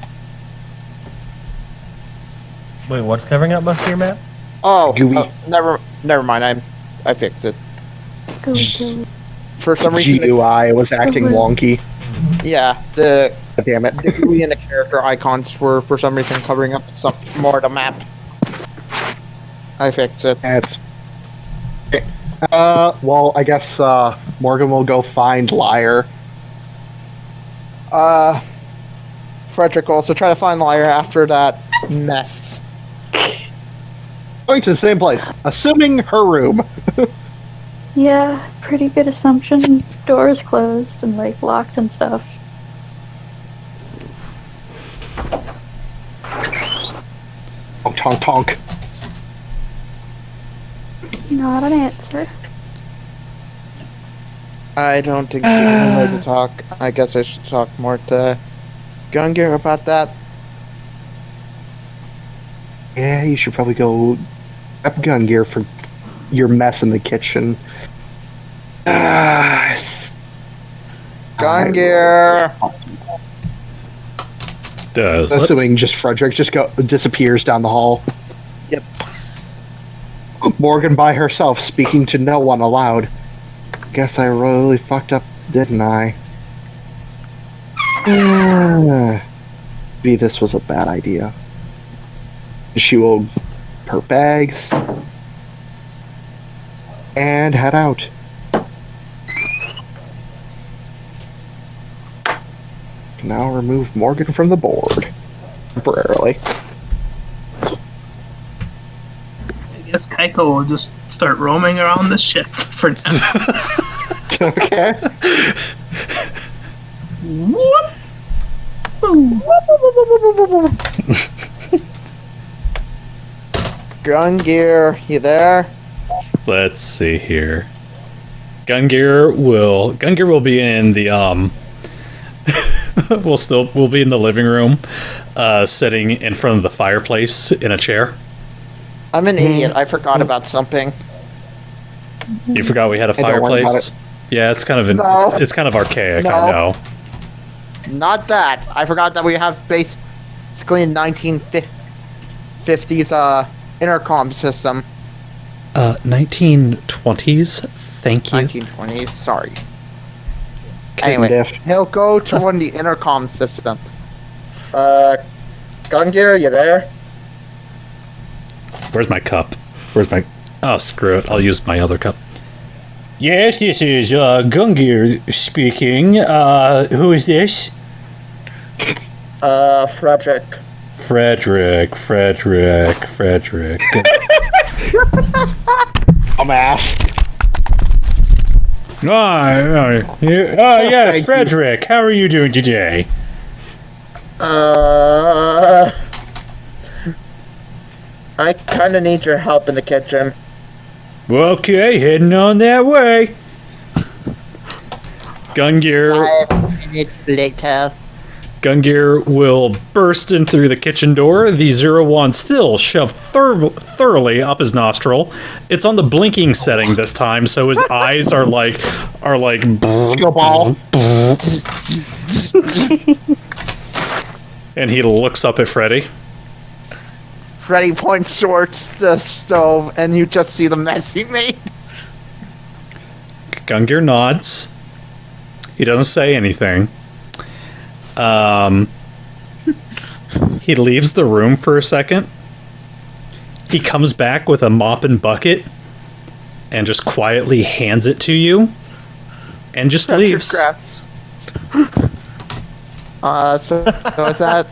Wait, what's covering up most of your map? Oh, GUI. never mind. I fixed it. Go. For some reason, GUI was acting wonky. yeah, the God damn it. GUI and the character icons were for some reason covering up some more of the map. I fixed it. That's. Okay. Well, I guess Morgan will go find Liar. Fredrick will also try to find Liar after that mess. Going to the same place, assuming her room. Yeah, pretty good assumption. Doors closed and like locked and stuff. Tonk, tonk, tonk. Not an answer. I don't think she's ready to talk. I guess I should talk more to Gungir about that. Yeah, you should probably go up Gungir for your mess in the kitchen. Gungir! Assuming just Fredrick just disappears down the hall. Yep. Morgan by herself, speaking to no one aloud. Guess I really fucked up, didn't I? Maybe this was a bad idea. She will her bags and head out. Now remove Morgan from the board temporarily. I guess Kiko will just start roaming around the ship for now. Okay. Whoop! Gungir, you there? Let's see here. Gungir will be in the we'll be in the living room, sitting in front of the fireplace in a chair. I'm an idiot. I forgot about something. You forgot we had a Hey, don't worry about fireplace? Yeah, it's kind of No. it's kind of archaic, No. I know. Not that. I forgot that we have basically a 1950s intercom system. 1920s. Thank you. 1920s, sorry. Couldn't Anyway, diff. he'll go to one of the intercom system. Gungir, you there? Where's my cup? Where's my Oh, screw it. I'll use my other cup. Yes, this is Gungir speaking. Who is this? Fredrick. Fredrick. Dumbass. Yes, Fredrick. How are you doing today? I kind of need your help in the kitchen. Okay, heading on that way. Gungir 5 minutes later. Gungir will burst in through the kitchen door, the 01 still shoved thoroughly up his nostril. It's on the blinking setting this time, so his eyes are like Ball. and he looks up at Freddy. Freddy points towards the stove, and you just see the mess he made. Gungir nods. He doesn't say anything. He leaves the room for a second. He comes back with a mop and bucket and just quietly hands it to you and just leaves. So is that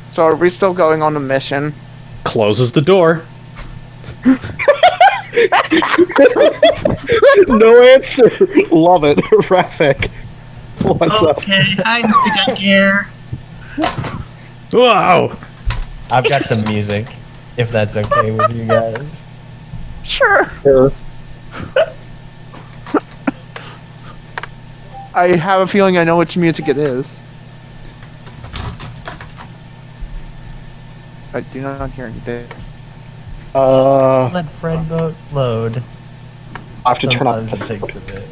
so are we still going on a mission? Closes the door. No answer. Love it. Ravak. What's up? Okay, hi, Mr. Gungir. Wow! I've got some music, if that's okay with you guys. Sure. I have a feeling I know which music it is. I do not hear anything. Let Fred boat load. I have to turn off Sometimes the it takes a bit.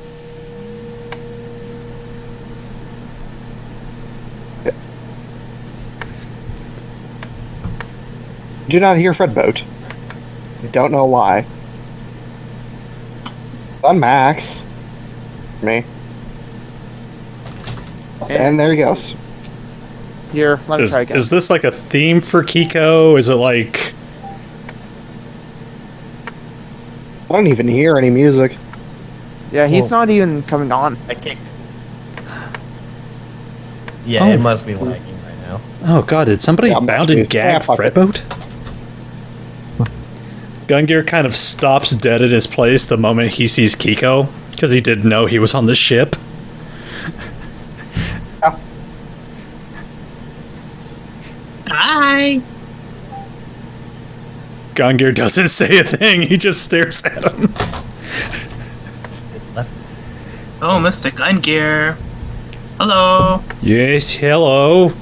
Do not hear Fred boat. I don't know why. On Max. Me. And there he goes. Here, let me try again. Is this like a theme for Kiko? Is it like... I don't even hear any music. Yeah, he's not even coming on. I kicked. Yeah, Oh. it must be lagging right now. Oh god, did somebody Yeah, bound must be. and gag Yeah, fuck it. Fredboat? Gungir kind of stops dead in his place the moment he sees Kiko, because he didn't know he was on the ship. Hi. Gungir doesn't say a thing, he just stares at him. It left. Oh, Mr. Gungir. Hello. Yes, hello.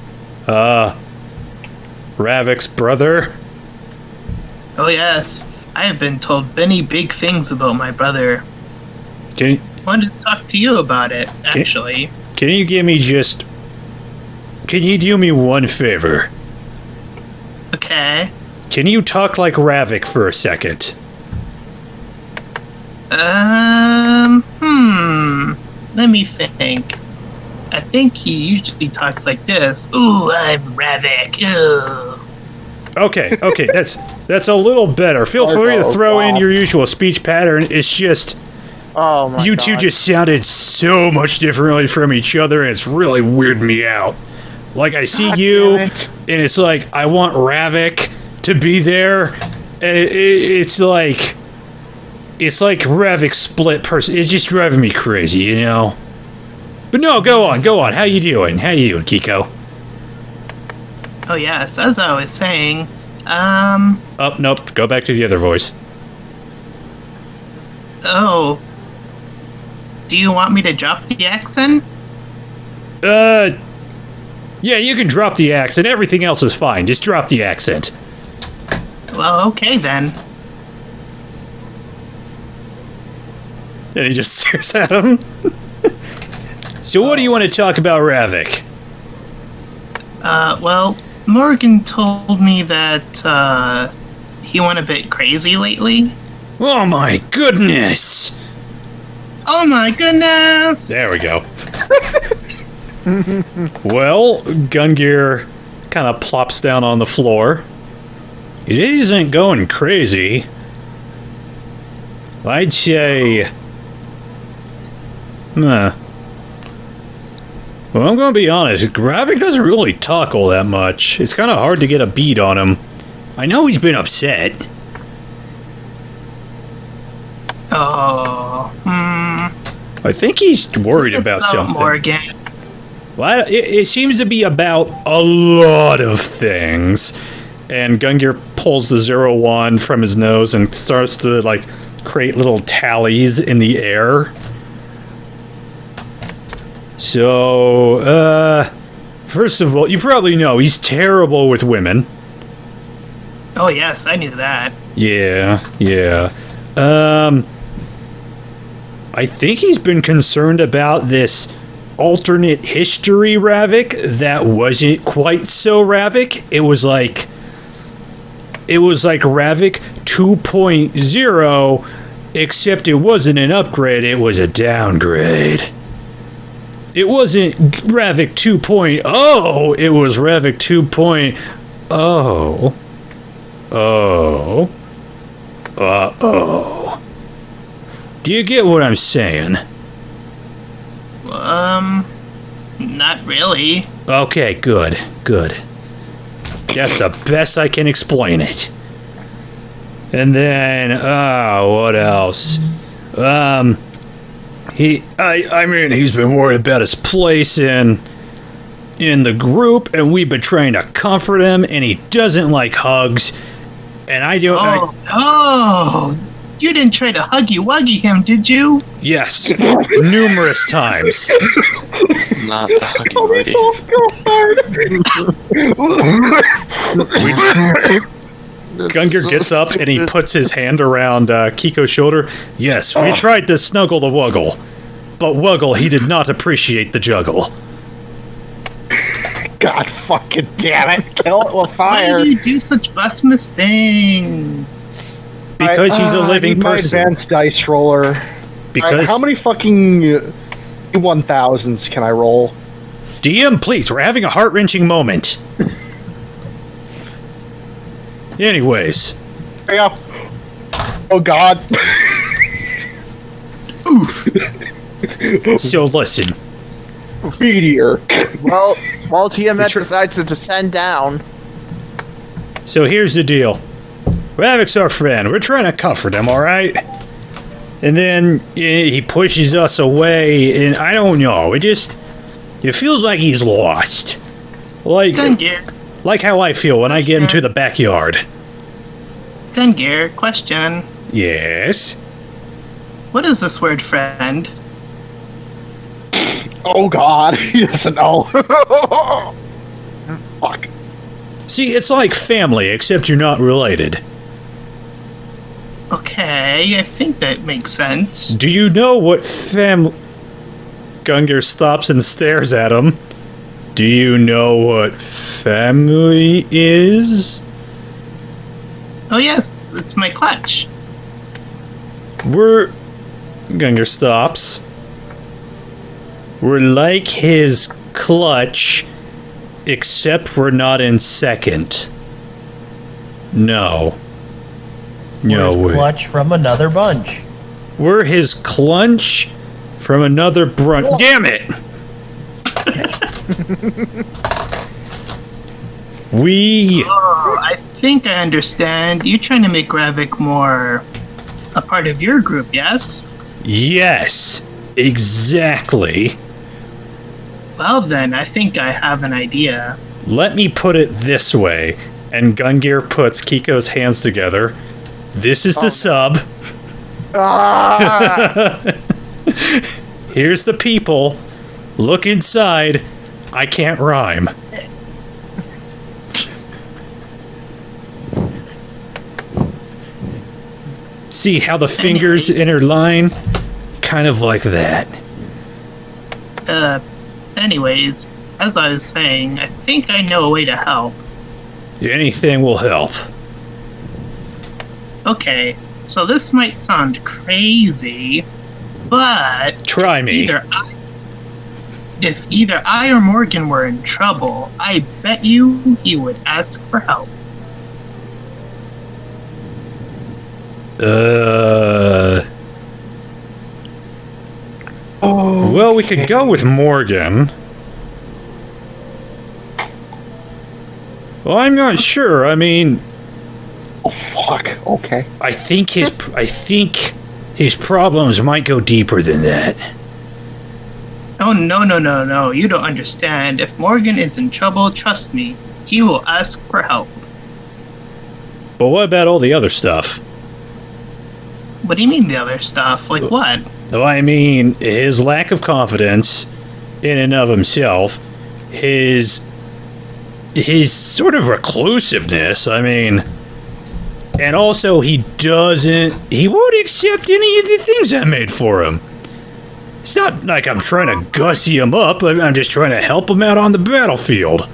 Ravak's brother. Oh, yes. I have been told many big things about my brother. Can Wanted to talk to you about it, actually. you give me just... Can you do me one favor? Okay. Can you talk like Ravak for a second? Let me think. I think he usually talks like this. Ooh, I'm Ravak. Ooh. Okay, that's a little better. Feel free to throw in your usual speech pattern. It's just... Oh my You god. two just sounded so much differently from each other, and it's really weirded me out. Like, I see God you, damn it. and it's like, I want Ravak to be there, and it's like Ravak split person. It's just driving me crazy, you know? But no, go on. How you doing, Kiko? Oh, yes, as I was saying, Oh, nope, go back to the other voice. oh. Do you want me to drop the accent? Yeah, you can drop the accent. Everything else is fine. Just drop the accent. Well, okay then. And he just stares at him. So what do you want to talk about, Ravak? Well, Morgan told me that, he went a bit crazy lately. Oh my goodness! Oh my goodness! There we go. Well, Gungir kind of plops down on the floor. It isn't going crazy. I'd say... Well, I'm gonna be honest, Ravak doesn't really talk all that much. It's kind of hard to get a beat on him. I know he's been upset. Oh, I think he's worried about something. Morgan. Well, it seems to be about a lot of things. And Gungir pulls the 01 from his nose and starts to, like, create little tallies in the air. So, first of all, you probably know he's terrible with women. Oh, yes, I knew that. Yeah. I think he's been concerned about this alternate history Ravak that wasn't quite so Ravak. It was like Ravak 2.0, except it wasn't an upgrade, it was a downgrade. It wasn't Ravak 2.0, it was Ravak 2.0. Uh-oh. Do you get what I'm saying? Not really. Okay, good. That's the best I can explain it. And then, what else? He's been worried about his place in the group, and we've been trying to comfort him, and he doesn't like hugs. And I don't. You didn't try to huggy-wuggy him, did you? Yes, numerous times. Not the huggy Gungir gets up and he puts his hand around Kiko's shoulder. Yes, we tried to snuggle the Wuggle, but Wuggle, he did not appreciate the juggle. God fucking damn it! Kill it with fire. Why do you do such blasphemous things? Because he's a living person. My advanced dice roller. Because how many fucking 1000s can I roll? DM, please, we're having a heart-wrenching moment. Anyways. Yeah. Oh god. So listen. Meteor. Well, Tiamat decides to descend down. So here's the deal. Ravak's our friend. We're trying to comfort him, alright? And then he pushes us away, and I don't know. It feels like he's lost. Like how I feel when I get into the backyard. Gungir, question. Yes? What is this word friend? Oh god, he doesn't know. Fuck. See, it's like family, except you're not related. Okay, I think that makes sense. Do you know what Gungir stops and stares at him. Do you know what family is? Oh yes, it's my clutch. Gungir stops. We're like his clutch, except we're not in second. No. No, Where's clutch from another bunch? We're his clunch from another brunch. Damn it! I think I understand. You're trying to make Ravak more a part of your group, yes? Yes, exactly. Well then, I think I have an idea. Let me put it this way, and Gungir puts Kiko's hands together. This is the sub. Here's the people. Look inside. I can't rhyme. See how the fingers interline? Kind of like that. Anyways, as I was saying, I think I know a way to help. Anything will help. Okay, so this might sound crazy, but... Try me. If either I or Morgan were in trouble, I bet you he would ask for help. Oh, Well, we could go with Morgan. Well, I'm not sure. I mean, oh fuck. Okay. I think his problems might go deeper than that. Oh, no. You don't understand. If Morgan is in trouble, trust me, he will ask for help. But what about all the other stuff? What do you mean the other stuff? Like what? Well, I mean, his lack of confidence in and of himself, his sort of reclusiveness, I mean, and also he won't accept any of the things I made for him. It's not like I'm trying to gussy him up, I'm just trying to help him out on the battlefield.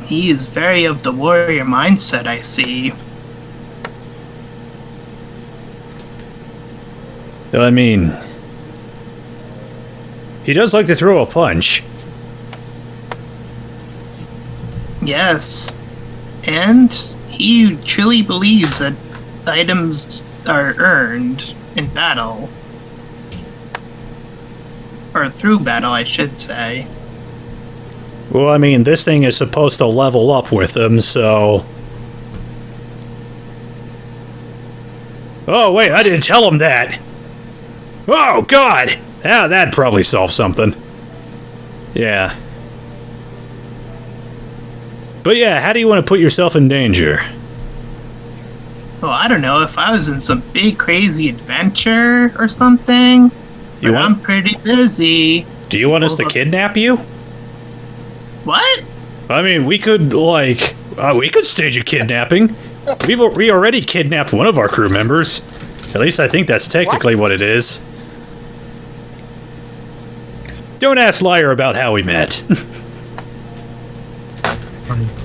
He is very of the warrior mindset, I see. I mean, he does like to throw a punch. Yes. And he truly believes that items are earned in battle. Or through battle, I should say. Well, I mean, this thing is supposed to level up with him, so... Oh, wait, I didn't tell him that! Oh, God! Yeah, that'd probably solve something. Yeah. But yeah, how do you want to put yourself in danger? Well, I don't know, if I was in some big crazy adventure or something. You But want- I'm pretty busy. Do you want us to kidnap you? What? I mean, we could, like... we could stage a kidnapping. We already kidnapped one of our crew members. At least I think that's technically what it is. Don't ask Liar about how we met.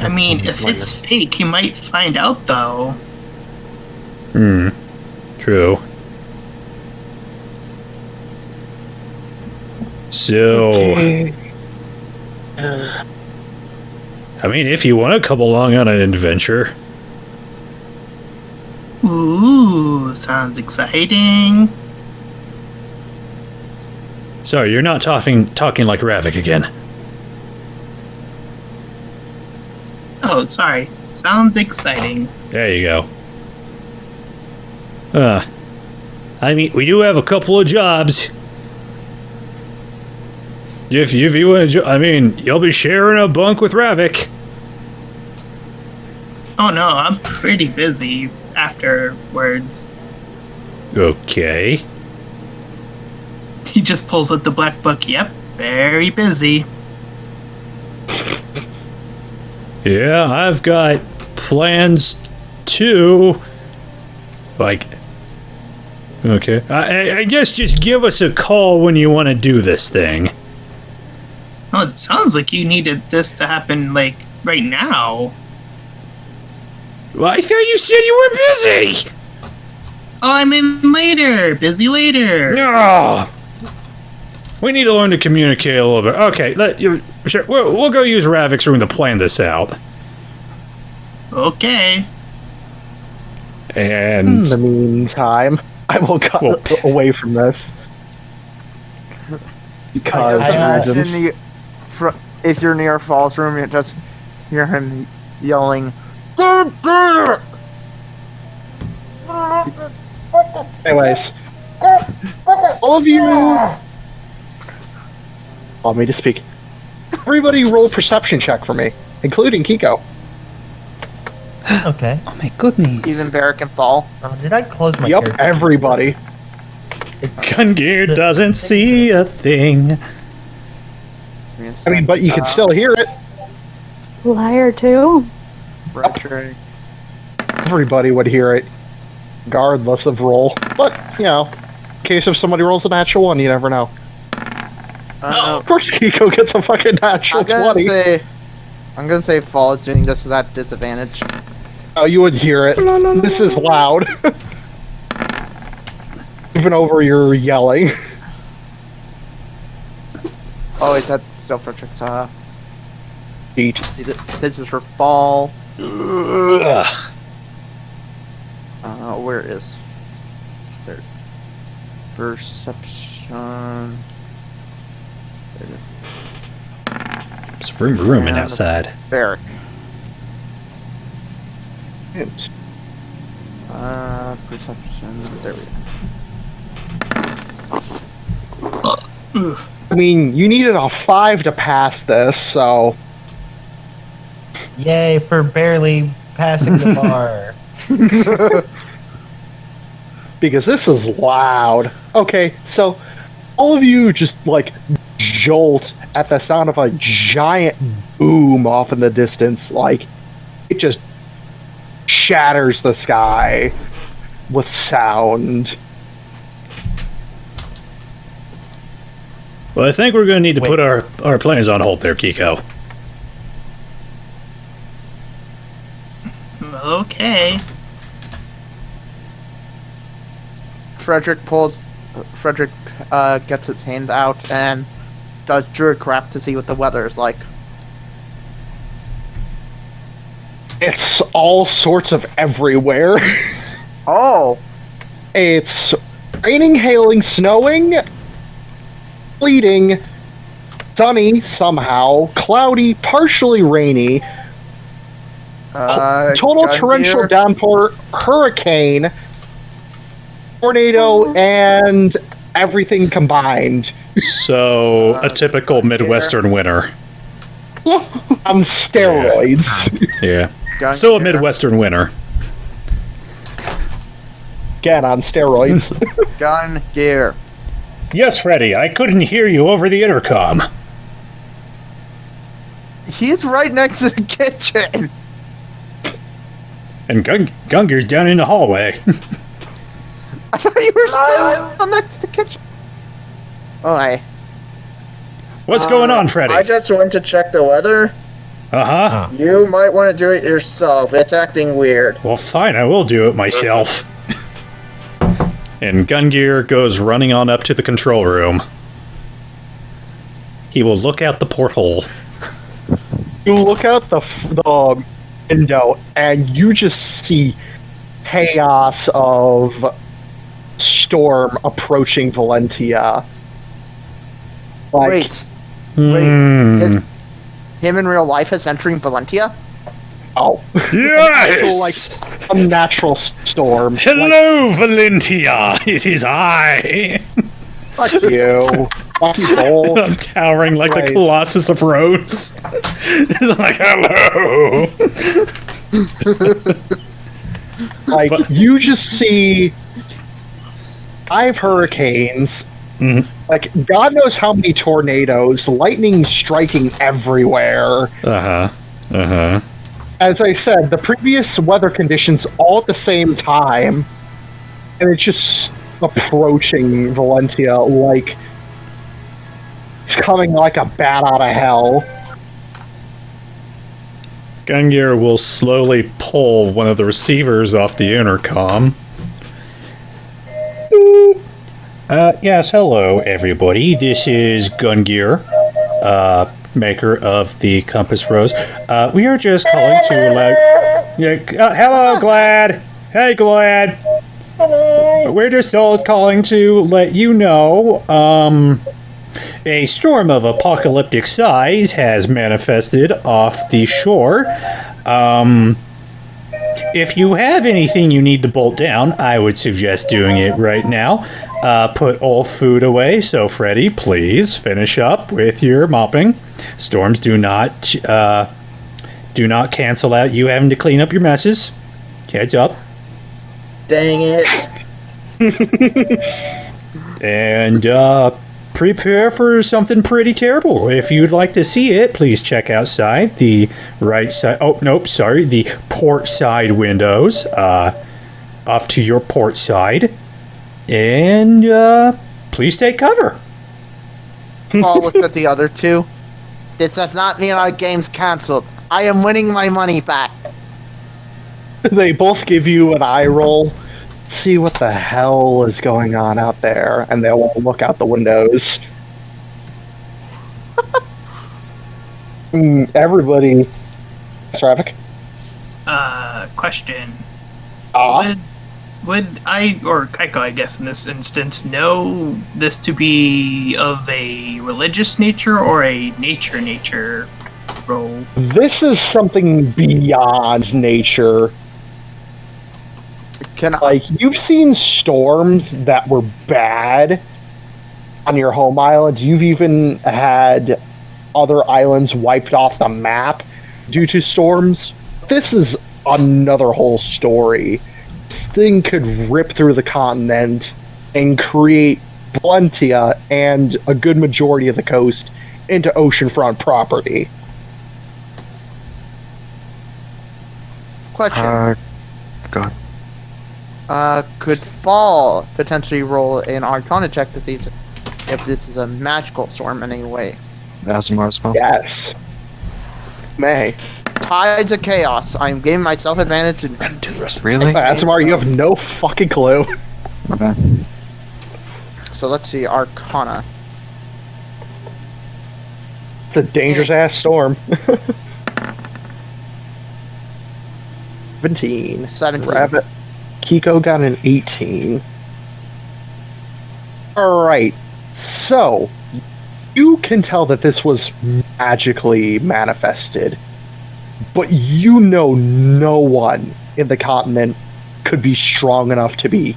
I mean, if it's fake, he might find out, though. True. So... Okay. I mean, if you want to come along on an adventure... Ooh, sounds exciting. Sorry, you're not talking like Ravak again. Oh, sorry. Sounds exciting. There you go. I mean, we do have a couple of jobs. If you want to, I mean, you'll be sharing a bunk with Ravak. Oh no, I'm pretty busy afterwards. Okay. He just pulls out the black book. Yep, very busy. Yeah, I've got plans too. Like, okay. I guess just give us a call when you want to do this thing. Oh, it sounds like you needed this to happen, like, right now. Well, I thought you said you were busy! Oh, I'm in later. Busy later. No! We need to learn to communicate a little bit. Okay, sure, we'll go use Ravak's room to plan this out. Okay. In And... the meantime, I will cut Well- away from this. I Because just imagine reasons. if you're near Fall's room, you just hear him yelling, Anyways, all of you allow me to speak. Everybody roll a perception check for me, including Kiko. Okay. Oh my goodness. even Barreck and Fall. Did I close my Yup, character? everybody. Gungir doesn't see a thing. I mean, but you can still hear it. Liar too. Fredrick. Everybody would hear it, regardless of roll. But, you know, in case if somebody rolls a natural one, you never know. Of course, Kiko gets a fucking natural 20. I'm gonna say Fall is doing this at disadvantage. Oh, you would hear it. This is loud. Even over your yelling. Oh wait, that's still Fredrick's. Beat. This is for Fall. Ugh. Where is there? Perception. It's vroom and outside. Barreck. Hint. Perception. There we go. I mean, you needed a 5 to pass this, so Yay for barely passing the bar. because this is loud. Okay, so all of you just like jolt at the sound of a giant boom off in the distance. Like it just shatters the sky with sound. Well, I think we're going to need to put our plans on hold there, Kiko. Okay. Fredrick gets his hand out and does Druidcraft to see what the weather is like. It's all sorts of everywhere. Oh! It's raining, hailing, snowing, sleeting, sunny somehow, cloudy, partially rainy, total Gungir. torrential downpour, hurricane, tornado, and everything combined. So, a typical Midwestern winter. On steroids. Yeah. Gungir. Still a Midwestern winter. Again, on steroids. Gungir. Yes, Freddy, I couldn't hear you over the intercom. He's right next to the kitchen. And Gungir's down in the hallway. I thought you were still next to the kitchen. Oh, hey. What's going on, Freddy? I just went to check the weather. Uh-huh. You might want to do it yourself. It's acting weird. Well, fine, I will do it myself. And Gungir goes running on up to the control room. He will look out the porthole. You look out the window and you just see chaos of storm approaching Valentia. Like, Wait. Him in real life is entering Valentia? oh. Yes! Like a natural storm. Hello, Valentia! It is I! Fuck you. Fuck you both. I'm towering like the Christ. Colossus of Rhodes. It's like, hello! Like, you just see 5 hurricanes. Mhm. Like, God knows how many tornadoes, lightning striking everywhere. Uh-huh. Uh-huh. As I said, the previous weather conditions all at the same time, and it's just approaching Valentia like it's coming like a bat out of hell. Gungir will slowly pull one of the receivers off the intercom. Yes, hello, everybody. This is Gungir, maker of the Compass Rose. We are just calling to allow... hello, Glad! Hey, Glad! Hello! We're just all calling to let you know, a storm of apocalyptic size has manifested off the shore. If you have anything you need to bolt down, I would suggest doing it right now. Put all food away. So, Freddy, please finish up with your mopping. Storms do not cancel out you having to clean up your messes. Heads up. Dang it. And prepare for something pretty terrible. If you'd like to see it, please check outside the right side. Oh, nope, sorry, the port side windows. Off to your port side. And please take cover. Paul looks at the other two. This does not mean our game's cancelled. I am winning my money back. They both give you an eye roll. See what the hell is going on out there, and they'll look out the windows. Everybody. Ravak? Question. Would I, or Kiko, I guess, in this instance, know this to be of a religious nature or a nature role? This is something beyond nature. Like, you've seen storms that were bad on your home island. You've even had other islands wiped off the map due to storms. This is another whole story. This thing could rip through the continent and create Valentia and a good majority of the coast into oceanfront property. Question. God. Could Fall potentially roll an Arcana check to see if this is a magical storm in any way? Asemar as well? Yes. May. Tides of Chaos. I'm giving myself advantage. Really? Asemar, you have no fucking clue. Okay. So let's see, Arcana. It's a dangerous ass storm. 17. 17. Rabbit. Kiko got an 18. Alright. So, you can tell that this was magically manifested. But you know no one in the continent could be strong enough to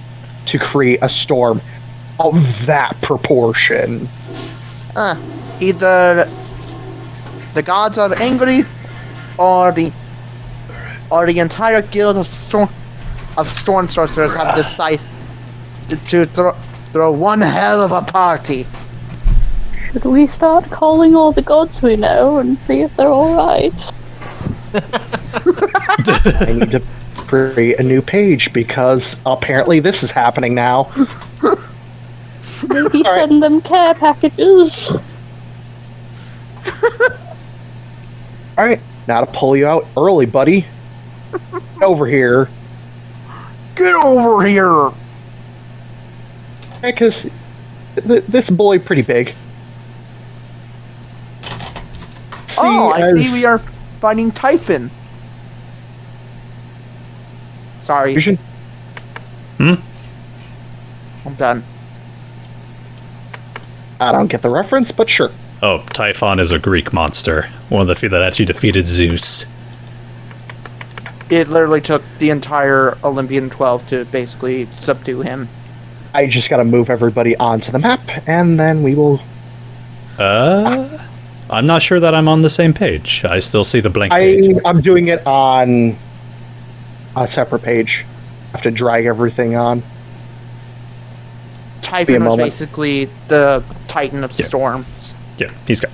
create a storm of that proportion. Either the gods are angry, or the entire guild of storm sorcerers have decided to throw one hell of a party. Should we start calling all the gods we know and see if they're alright? I need to create a new page because apparently this is happening now. Maybe send them care packages. Alright, now to pull you out early, buddy. Over here. Get over here! Because this bully pretty big. I see we are fighting Typhon. Sorry. Fusion? I'm done. I don't get the reference, but sure. Oh, Typhon is a Greek monster. One of the few that actually defeated Zeus. It literally took the entire Olympian 12 to basically subdue him. I just gotta move everybody onto the map, and then we will... I'm not sure that I'm on the same page. I still see the blank page. I'm doing it on a separate page. I have to drag everything on. Typhon was basically the Titan of storms. Yeah, he's got...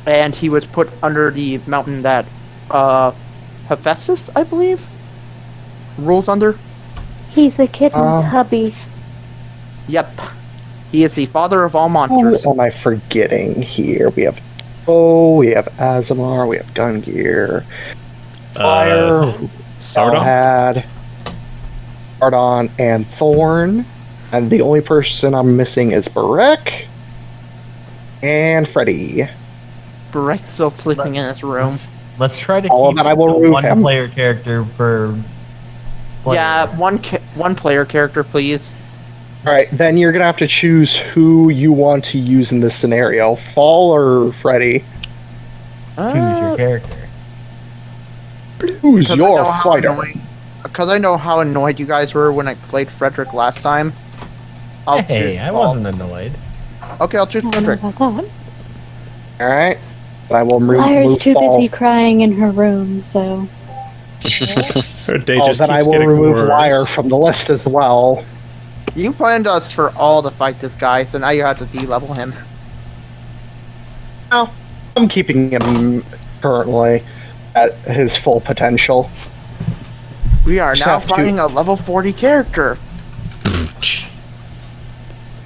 And he was put under the mountain that Hephaestus, I believe, rules under. He's a kitten's hubby. Yep. He is the father of all monsters. Who am I forgetting here? We have Asemar, we have Gungir, Fire, Sardon, Sardon, and Thorn. And the only person I'm missing is Barreck and Freddy. Barreck's still sleeping in his room. Let's try to All keep that I it will to remove one him. player character per player. Yeah, one player character, please. Alright, then you're gonna have to choose who you want to use in this scenario. Fall or Freddy? Choose your character. Who's your fighter? Because I know how annoyed you guys were when I played Fredrick last time. Hey, I wasn't annoyed. Okay, I'll choose Fredrick. Alright. But I will remove Lyra's too Fall. busy crying in her room, so... Her day just then I keeps will getting remove worse. Lyre from the list as well. You planned us for all to fight this guy, so now you have to de-level him. No, I'm keeping him currently at his full potential. We are Just now have to- fighting a level 40 character.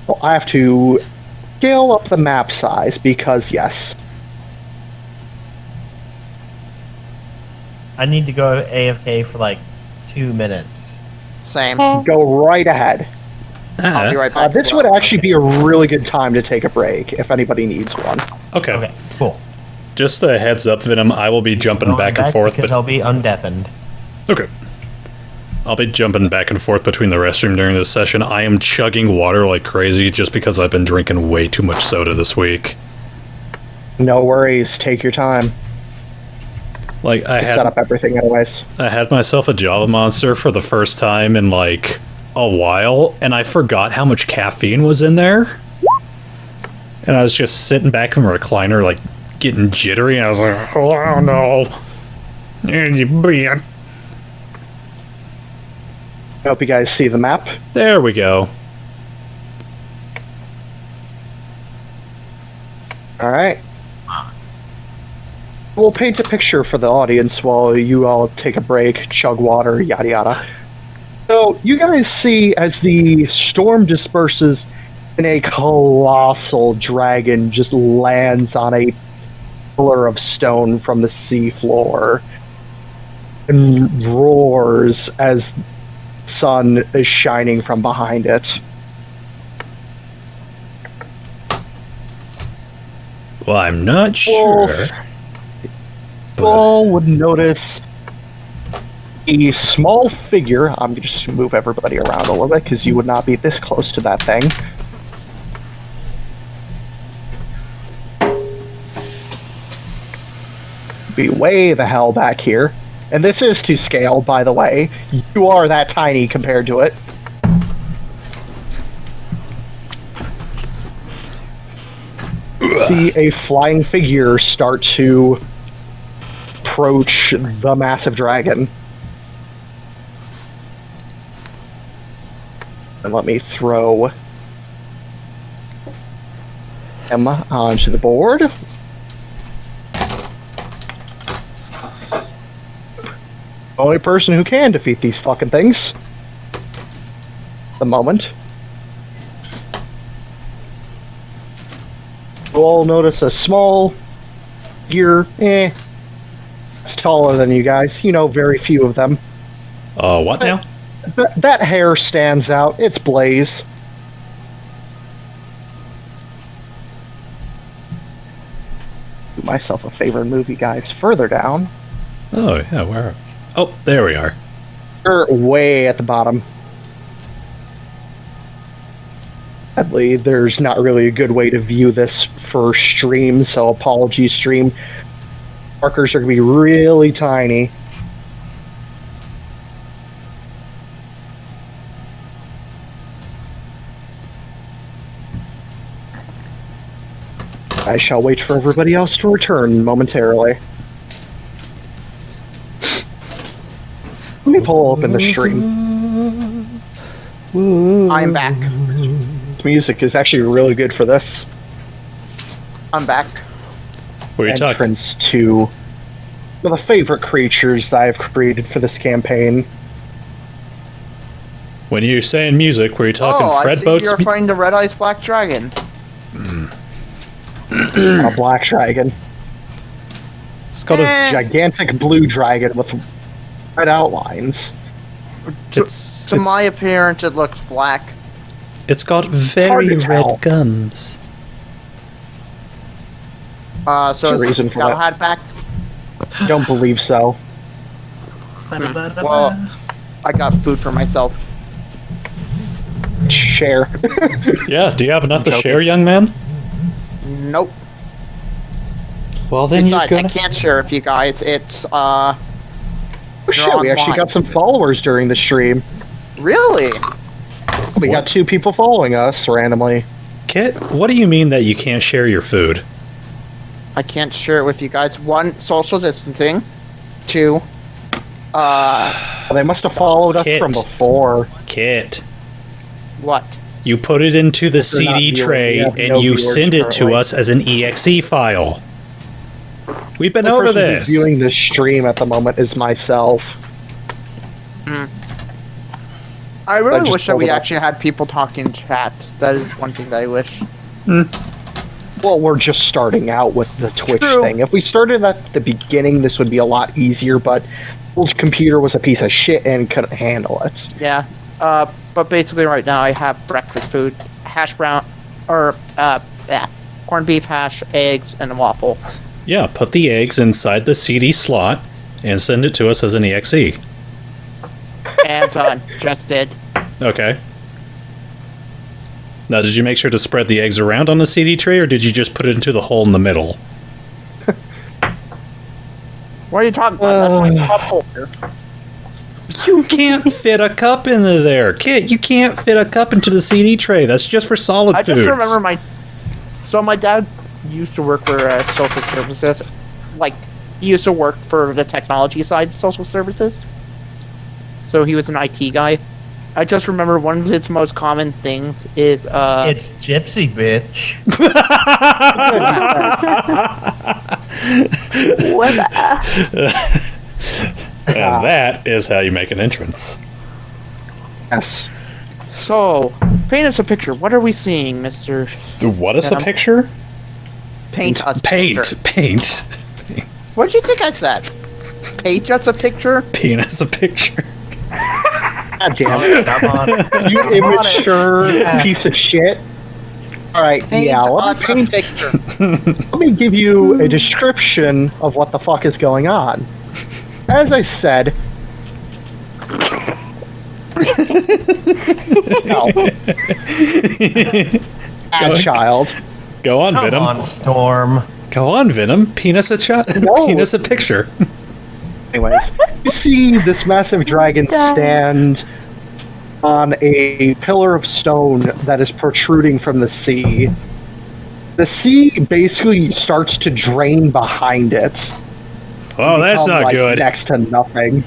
Well, I have to scale up the map size because, yes. I need to go AFK for like 2 minutes. Same. Go right ahead. I'll be right back. This would actually be a really good time to take a break if anybody needs one. Okay. Cool. Just a heads up, Venom. I will be jumping Going back and forth, because but I'll be undeafened. okay. I'll be jumping back and forth between the restroom during this session. I am chugging water like crazy just because I've been drinking way too much soda this week. No worries. Take your time. Like, I Set up everything anyways. I had myself a Java Monster for the first time in, like, a while, and I forgot how much caffeine was in there. And I was just sitting back in the recliner, like, getting jittery, and I was like, oh no. I hope you guys see the map. There we go. Alright. We'll paint a picture for the audience while you all take a break, chug water, yada yada. So, you guys see as the storm disperses and a colossal dragon just lands on a pillar of stone from the seafloor and roars as the sun is shining from behind it. Well, I'm not sure. You all would notice a small figure. I'm just going to move everybody around a little bit because you would not be this close to that thing. Be way the hell back here. And this is to scale, by the way. You are that tiny compared to it. See a flying figure start to approach the massive dragon. And let me throw him onto the board. Only person who can defeat these fucking things. At the moment. You'll all notice a small figure. It's taller than you guys. You know, very few of them. What now? That hair stands out. It's Blaze. Do myself a favor and move you guys further down. Oh, yeah, where? Oh, there we are. You're way at the bottom. Sadly, there's not really a good way to view this for stream, so apologies, stream. Markers are going to be really tiny. I shall wait for everybody else to return momentarily. Let me pull open the stream. I'm back. This music is actually really good for this. I'm back. Were you talking? Entrance to one of the favorite creatures that I've created for this campaign. When you're saying music, were you talking I Fred think Boats? you're fighting the Red Eyes Black Dragon. A black dragon. It's called a. Gigantic blue dragon with red outlines. To my appearance, it looks black. It's got Hard very to tell. red gums. So a is reason for that. Galahad back? Don't believe so. Well, I got food for myself. Share. Yeah, do you have enough to Okay. share, young man? Nope. Well, then Besides, you're I gonna. can't share with you guys. It's Oh shit, we actually online. got some followers during the stream. really. We got 2 people following us randomly. Kit, what do you mean that you can't share your food? I can't share it with you guys. 1, social distancing. 2, They must have followed us Kit. from before. Kit, what? you put it into the They're not CD viewing. tray We have and no you viewers send it to currently. us as an EXE file. We've been The over person who's this. viewing this stream at the moment is myself. I I really just wish that pulled we it up. actually had people talk in chat. That is one thing that I wish. Well, we're just starting out with the Twitch True. thing. If we started at the beginning, this would be a lot easier, but old computer was a piece of shit and couldn't handle it. Yeah. But basically right now I have breakfast food. Hash brown, or, corned beef hash, eggs, and a waffle. Yeah, put the eggs inside the CD slot and send it to us as an EXE. Anton, just did. Okay. Now, did you make sure to spread the eggs around on the CD tray, or did you just put it into the hole in the middle? What are you talking about? That's my cup holder. You can't fit a cup into there, kid. You can't fit a cup into the CD tray. That's just for solid I foods. just remember my dad used to work for social services. Like, he used to work for the technology side of social services. So he was an IT guy. I just remember one of its most common things is It's Gipsy, bitch. And that is how you make an entrance. Yes. So, paint us a picture. What are we seeing, Mr. What is a picture? Paint us a Paint. picture. Paint. What did you think I said? Paint us a picture? Paint us a picture. God damn it. Come on. You immature piece of shit. Alright, Paint yeah, us a picture. let me give you a description of what the fuck is going on. As I said... no. Bad child. Go on, Come Venom. on, Storm. Go on, Venom. Paint us a No. paint us a picture. Anyways, you see this massive dragon stand on a pillar of stone that is protruding from the sea. The sea basically starts to drain behind it. Oh, that's Become, not like, good. Next to nothing.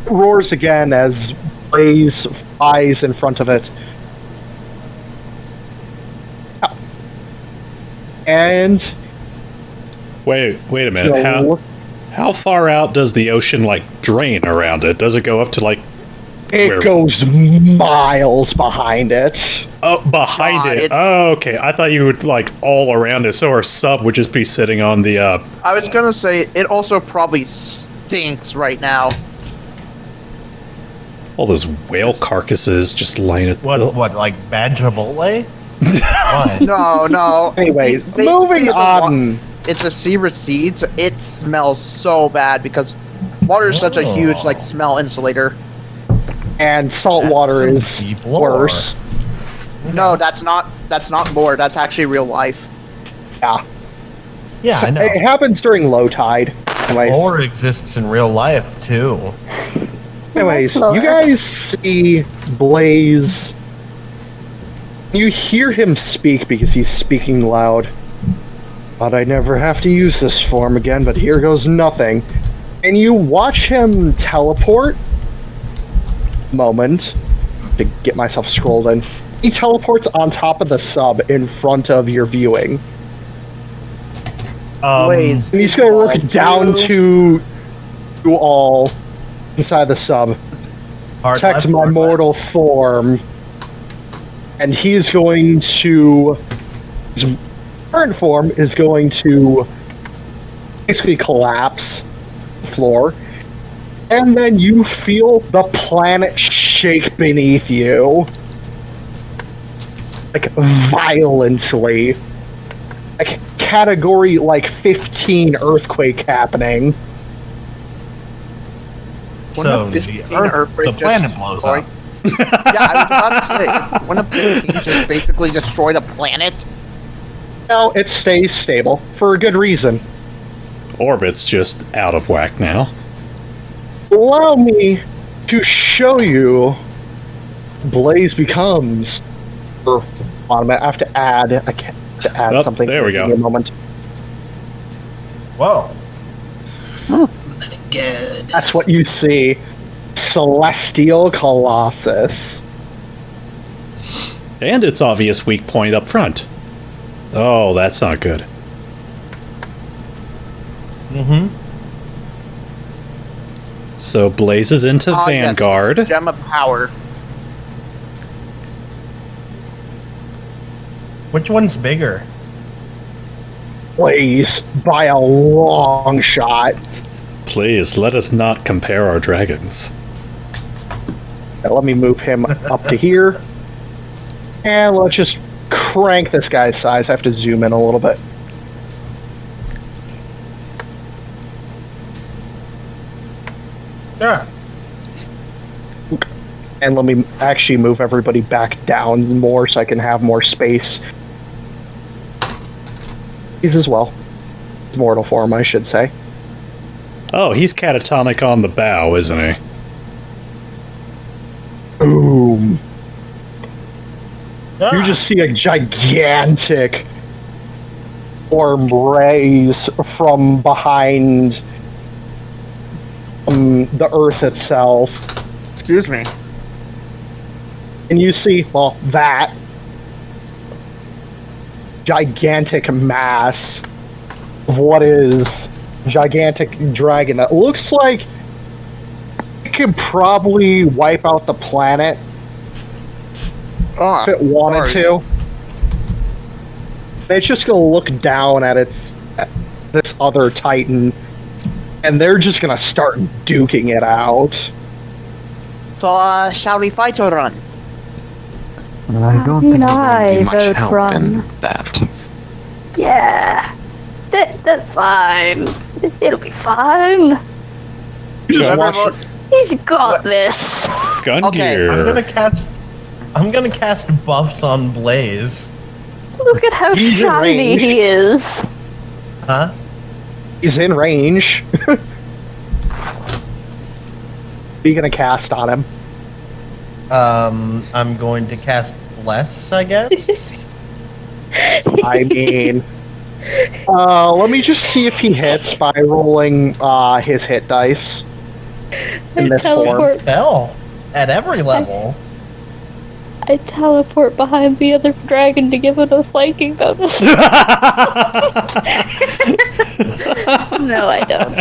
It roars again as Blaze flies in front of it. And Wait a minute. so How far out does the ocean like drain around it? Does it go up to like it where? goes miles behind it. Oh, behind God, it. it- Oh, okay. I thought you would like all around it, so our sub would just be sitting on the. I was gonna say, it also probably stinks right now. All those whale carcasses just lying at. What, like bad Chipotle? What? No. Anyways, Basically, moving the on. It's the sea recedes. It smells so bad because water is such a huge like smell insulator. And salt That's water some is deep lore. worse. No, that's not lore. That's actually real life. Yeah. Yeah, I know. It happens during low tide. Anyways, Lore exists in real life, too. anyways, Lore. you guys see Blaze. You hear him speak because he's speaking loud. But I never have to use this form again, but here goes nothing. And you watch him teleport. Moment. To get myself scrolled in. He teleports on top of the sub in front of your viewing. Blaze. And he's gonna look down to you all inside the sub. Hard Protect left, my hard mortal form. And he's going to... His current form is going to basically collapse the floor. And then you feel the planet shake beneath you. Like, violently. Like, category, like, 15 earthquake happening. So One of the 15 Earth, earthquakes the planet just blows destroyed- up. Yeah, I was about to say, one of 15 just basically destroyed a planet. No, it stays stable, for a good reason. Orbit's just out of whack now. Allow me to show you Blaze becomes... Or, hold on, I have to add... I can't to add Oh, something. there we go. Give me a moment. Whoa. Good. That's what you see. Celestial Colossus. And its obvious weak point up front. Oh, that's not good. Mm-hmm. So Blaze is into Ah, yes, Vanguard. Gem of power. Which one's bigger? Blaze by a long shot. Please, let us not compare our dragons. Now, let me move him up to here. And let's just crank this guy's size. I have to zoom in a little bit. Yeah. And let me actually move everybody back down more so I can have more space. He's as well. Mortal form, I should say. Oh, he's catatonic on the bow, isn't he? Boom. Ah, You just see a gigantic orb raise from behind the earth itself. Excuse me. And you see, well, that gigantic mass of what is gigantic dragon that looks like it could probably wipe out the planet if it wanted to. It's just gonna look down at this other titan, and they're just gonna start duking it out. So, shall we fight or run? I don't think I there'll be much vote help run. in that. Yeah. That's fine. It'll be fine. He's got this. Gungear. Okay, I'm gonna cast buffs on Blaze. Look at how He's in shiny range. he is. Huh? He's in range. What are you gonna cast on him? I'm going to cast Bless, I guess. I mean, let me just see if he hits by rolling his hit dice in this form. teleport. Spell at every level. I teleport behind the other dragon to give it a flanking bonus. No, I don't.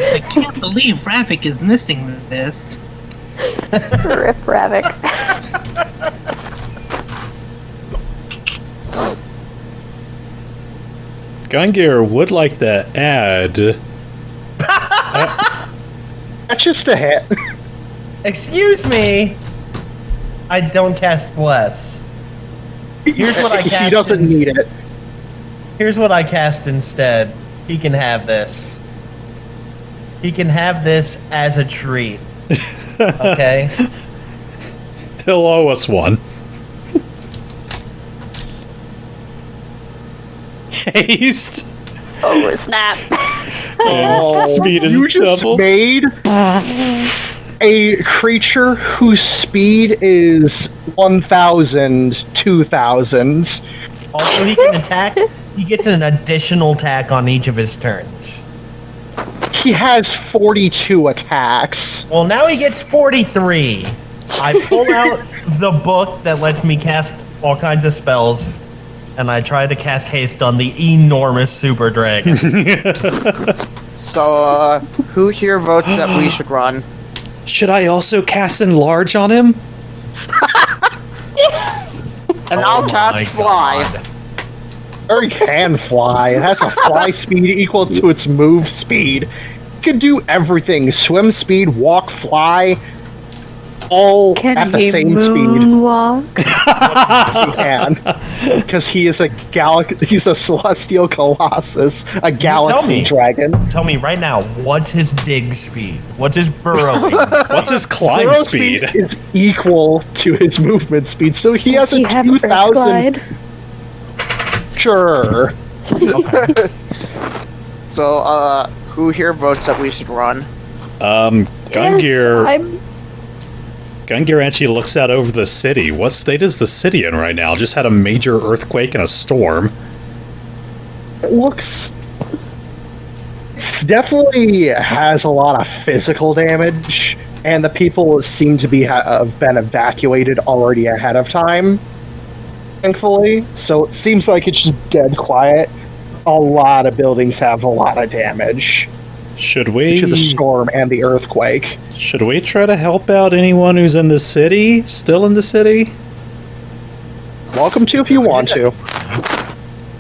I can't believe Ravak is missing this. Rip Ravak. Gungear would like to add. That's just a hit. Excuse me. I don't cast Bless. Here's what I cast. He doesn't need it. Here's what I cast instead. He can have this. He can have this as a treat. Okay? He'll owe us one. Haste. Oh, snap. Speed is You just double. made a creature whose speed is 1,000, 2,000. Also, he can attack. He gets an additional attack on each of his turns. He has 42 attacks. Well, now he gets 43. I pull out the book that lets me cast all kinds of spells, and I try to cast haste on the enormous super dragon. So, who here votes that we should run? Should I also cast Enlarge on him? And I'll Oh my cast Fly. God. Or it can fly. It has a fly speed equal to its move speed. It can do everything. Swim speed, walk, fly, all Can at the he same speed. moonwalk? He can. Because he is he's a celestial colossus, a galaxy me. dragon. Tell me right now, what's his dig speed? What's his burrowing? What's his climb Burrow speed? is equal to his movement speed, so he Does has he a have 2,000. Earthglide? Sure. Okay. So, who here votes that we should run? Gungear. I'm Gungir actually looks out over the city. What state is the city in right now? Just had a major earthquake and a storm. It looks. It definitely has a lot of physical damage, and the people seem to have been evacuated already ahead of time. Thankfully, so it seems like it's just dead quiet. A lot of buildings have a lot of damage Should to the we storm and the earthquake. try to help out anyone who's in the city? Still in the city? Welcome to if you want to.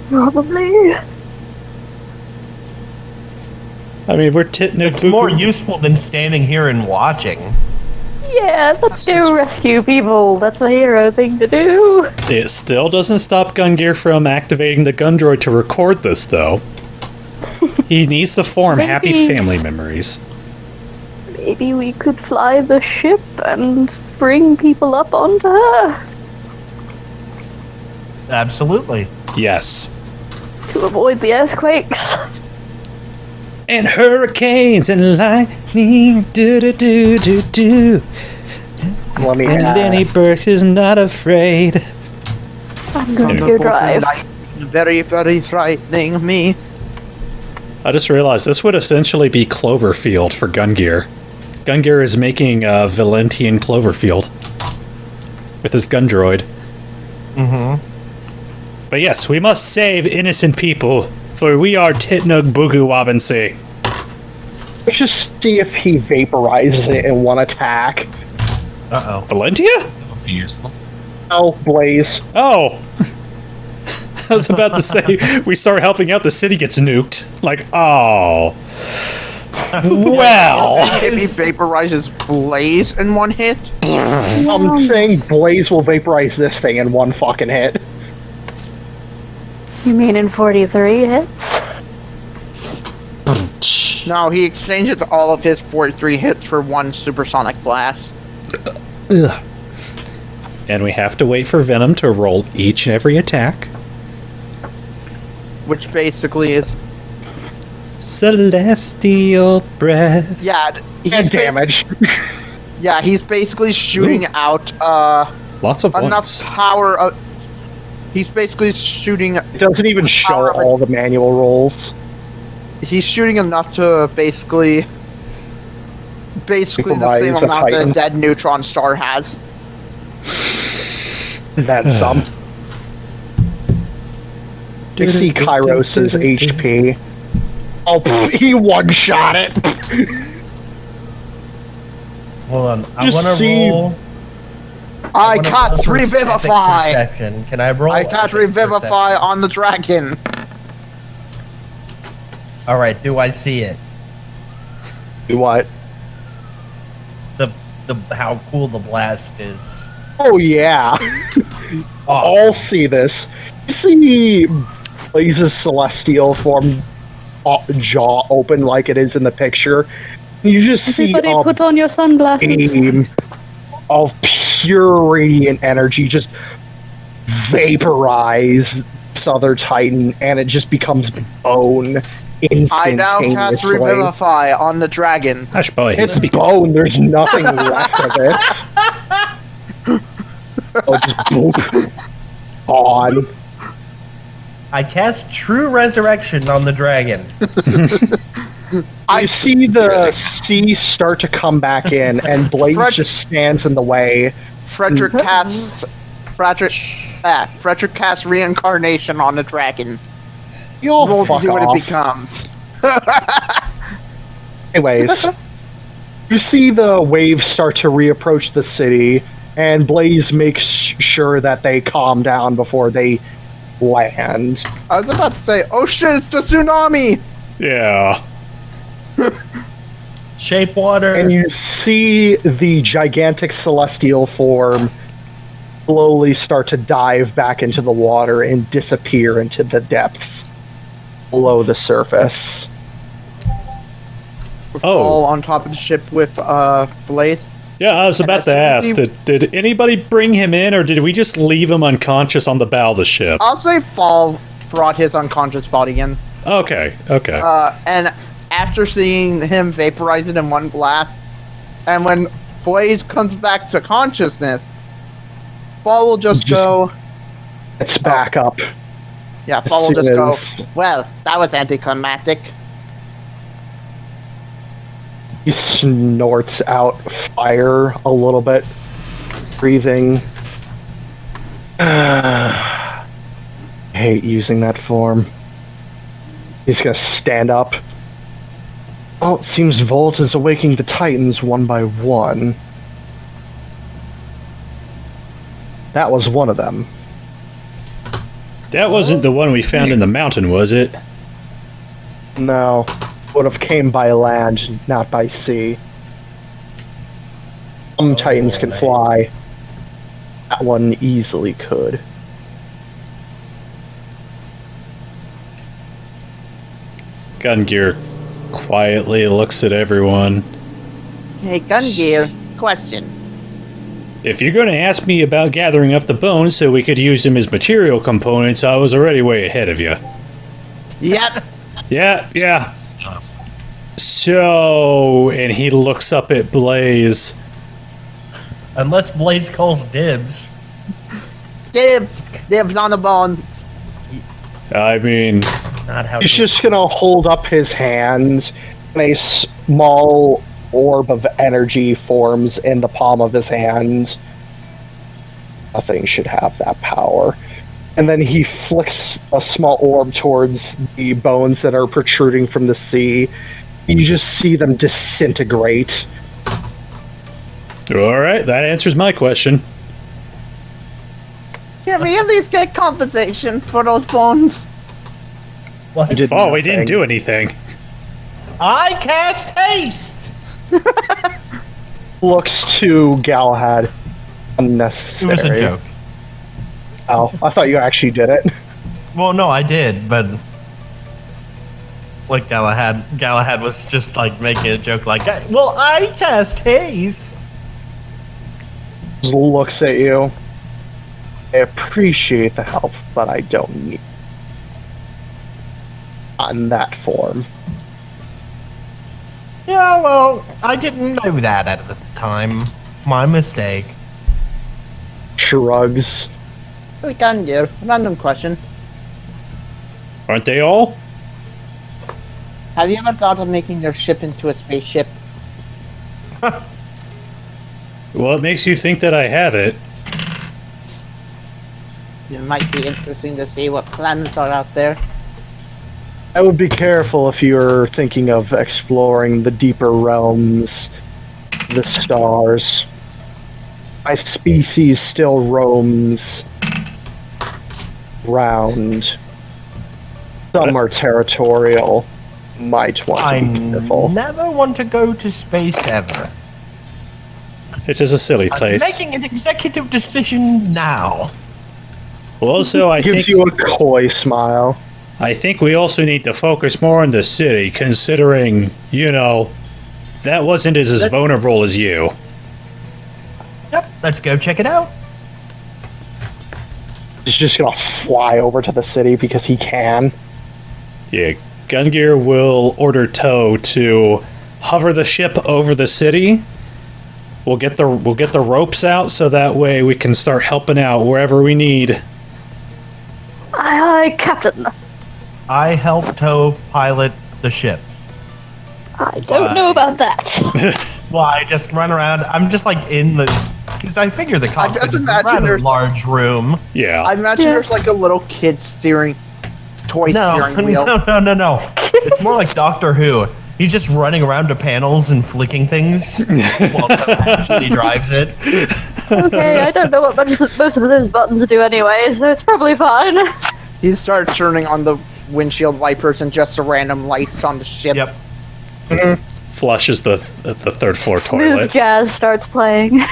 probably. I mean, we're titting It's more useful than standing here and watching. Yeah, let's go rescue people. That's a hero thing to do. It still doesn't stop Gungear from activating the gun droid to record this, though. He needs to form happy Maybe- family memories. maybe we could fly the ship and bring people up onto her Absolutely. Yes. to avoid the earthquakes. And hurricanes and lightning, do do do do do. Let me And Danny Burke is not afraid. I'm going to drive. Very, very frightening me. I just realized this would essentially be Cloverfield for Gungir. Gungir is making a Valentian Cloverfield with his gun droid. Mm-hmm. But yes, we must save innocent people, for we are Titnug Bugu Wabansi. Let's just see if he vaporizes it in one attack. Uh-oh. Valentia? Useful. Oh, Blaze. Oh! I was about to say, we start helping out, the city gets nuked. Like, oh. Well. If he vaporizes Blaze in one hit? I'm saying Blaze will vaporize this thing in one fucking hit. You mean in 43 hits? No, he exchanges all of his 43 hits for one supersonic blast. Ugh. And we have to wait for Venom to roll each and every attack. Which basically is... Celestial breath. Yeah, And damage. Yeah, he's basically shooting out Lots of enough ones. power. He's basically shooting. It doesn't even show Power of it. all the manual rolls. He's shooting enough to basically the same Equalize a amount that Titan. a dead neutron star has. That's some. I see Kairos' HP. Oh, he one-shot it. Hold on. I Just want to see- roll... I wanna cast roll for epic Revivify. perception. Can I roll? I cast epic Revivify perception? on the dragon. All right. Do I see it? What? The how cool the blast is. Oh, yeah. All Awesome. see this. You see Blaze's celestial form jaw open like it is in the picture. You just see Everybody put on your sunglasses. beam of pure radiant energy just vaporize this other Titan, and it just becomes bone I now cast instantaneously. Revivify on the dragon. Hush, boy. It's bone. There's nothing left of it. Oh, just boop. On. I cast True Resurrection on the dragon. I see the sea start to come back in, and Blaze just stands in the way. Fredrick casts Reincarnation on the dragon. You'll Roll to fuck see what off. it becomes. Anyways, you see the waves start to reapproach the city, and Blaze makes sure that they calm down before they land. I was about to say, oh shit, it's the tsunami! Yeah. Shape water. And you see the gigantic celestial form slowly start to dive back into the water and disappear into the depths below the surface. Fall on top of the ship with Blaze. Yeah, I was about to ask, did anybody bring him in, or did we just leave him unconscious on the bow of the ship? I'll say Fall brought his unconscious body in. Okay. And after seeing him vaporize it in one blast, and when Blaze comes back to consciousness, Fall will just go... It's back up. Yeah, Fall will just go, As- well, that was anticlimactic. He snorts out fire a little bit, breathing. I hate using that form. He's gonna stand up. Well, it seems Volt is awakening the Titans one by one. That was one of them. That wasn't the one we found in the mountain, was it? No, would have came by land, not by sea. Some Titans can fly. That one easily could. Gungir quietly looks at everyone. Hey, Gungir, question. If you're going to ask me about gathering up the bones so we could use them as material components, I was already way ahead of you. Yep. Yeah. So, and he looks up at Blaze. Unless Blaze calls dibs. Dibs on the bone. I mean, Not how He's just gonna hold up his hand, and a small orb of energy forms in the palm of his hand. Nothing should have that power. And then he flicks a small orb towards the bones that are protruding from the sea. You just see them disintegrate. all right, that answers my question. Can we at least get compensation for those bones? What? did Oh, we didn't nothing. do anything. I cast haste! Looks to Galahad. It Unnecessary. was a joke. Oh, I thought you actually did it. Well, no, I did, but like Galahad was just like making a joke, like, "Well, I cast haste." Just looks at you. I appreciate the help, but I don't need it. Not in that form. Yeah, well, I didn't know that at the time. My mistake. Shrugs. Hey, Gungir, random question. Aren't they all? Have you ever thought of making your ship into a spaceship? Well, it makes you think that I have it. It might be interesting to see what planets are out there. I would be careful if you're thinking of exploring the deeper realms, the stars. My species still roams round. Some are territorial. Might want I to be careful. never want to go to space ever. It is a silly I'm place. making an executive decision now. Well, also, I Gives think you a coy smile. I think we also need to focus more on the city, considering, you know, that wasn't as vulnerable as you. Yep, let's go check it out. He's just gonna fly over to the city because he can. Yeah, Gungir will order Toe to hover the ship over the city. We'll get the ropes out so that way we can start helping out wherever we need. Aye, aye, Captain. I help Toe pilot the ship. I don't know about that. Well, I just run around. I'm just like in the. Because I figure the cockpit just is a imagine rather there's- large room. Yeah. I imagine Yeah. there's like a little kid steering steering wheel. No. It's more like Doctor Who. He's just running around to panels and flicking things while he drives it. Okay, I don't know what most of those buttons do anyway, so it's probably fine. He starts turning on the windshield wipers and just the random lights on the ship. Yep. Flushes the third floor Smooth toilet. jazz starts playing.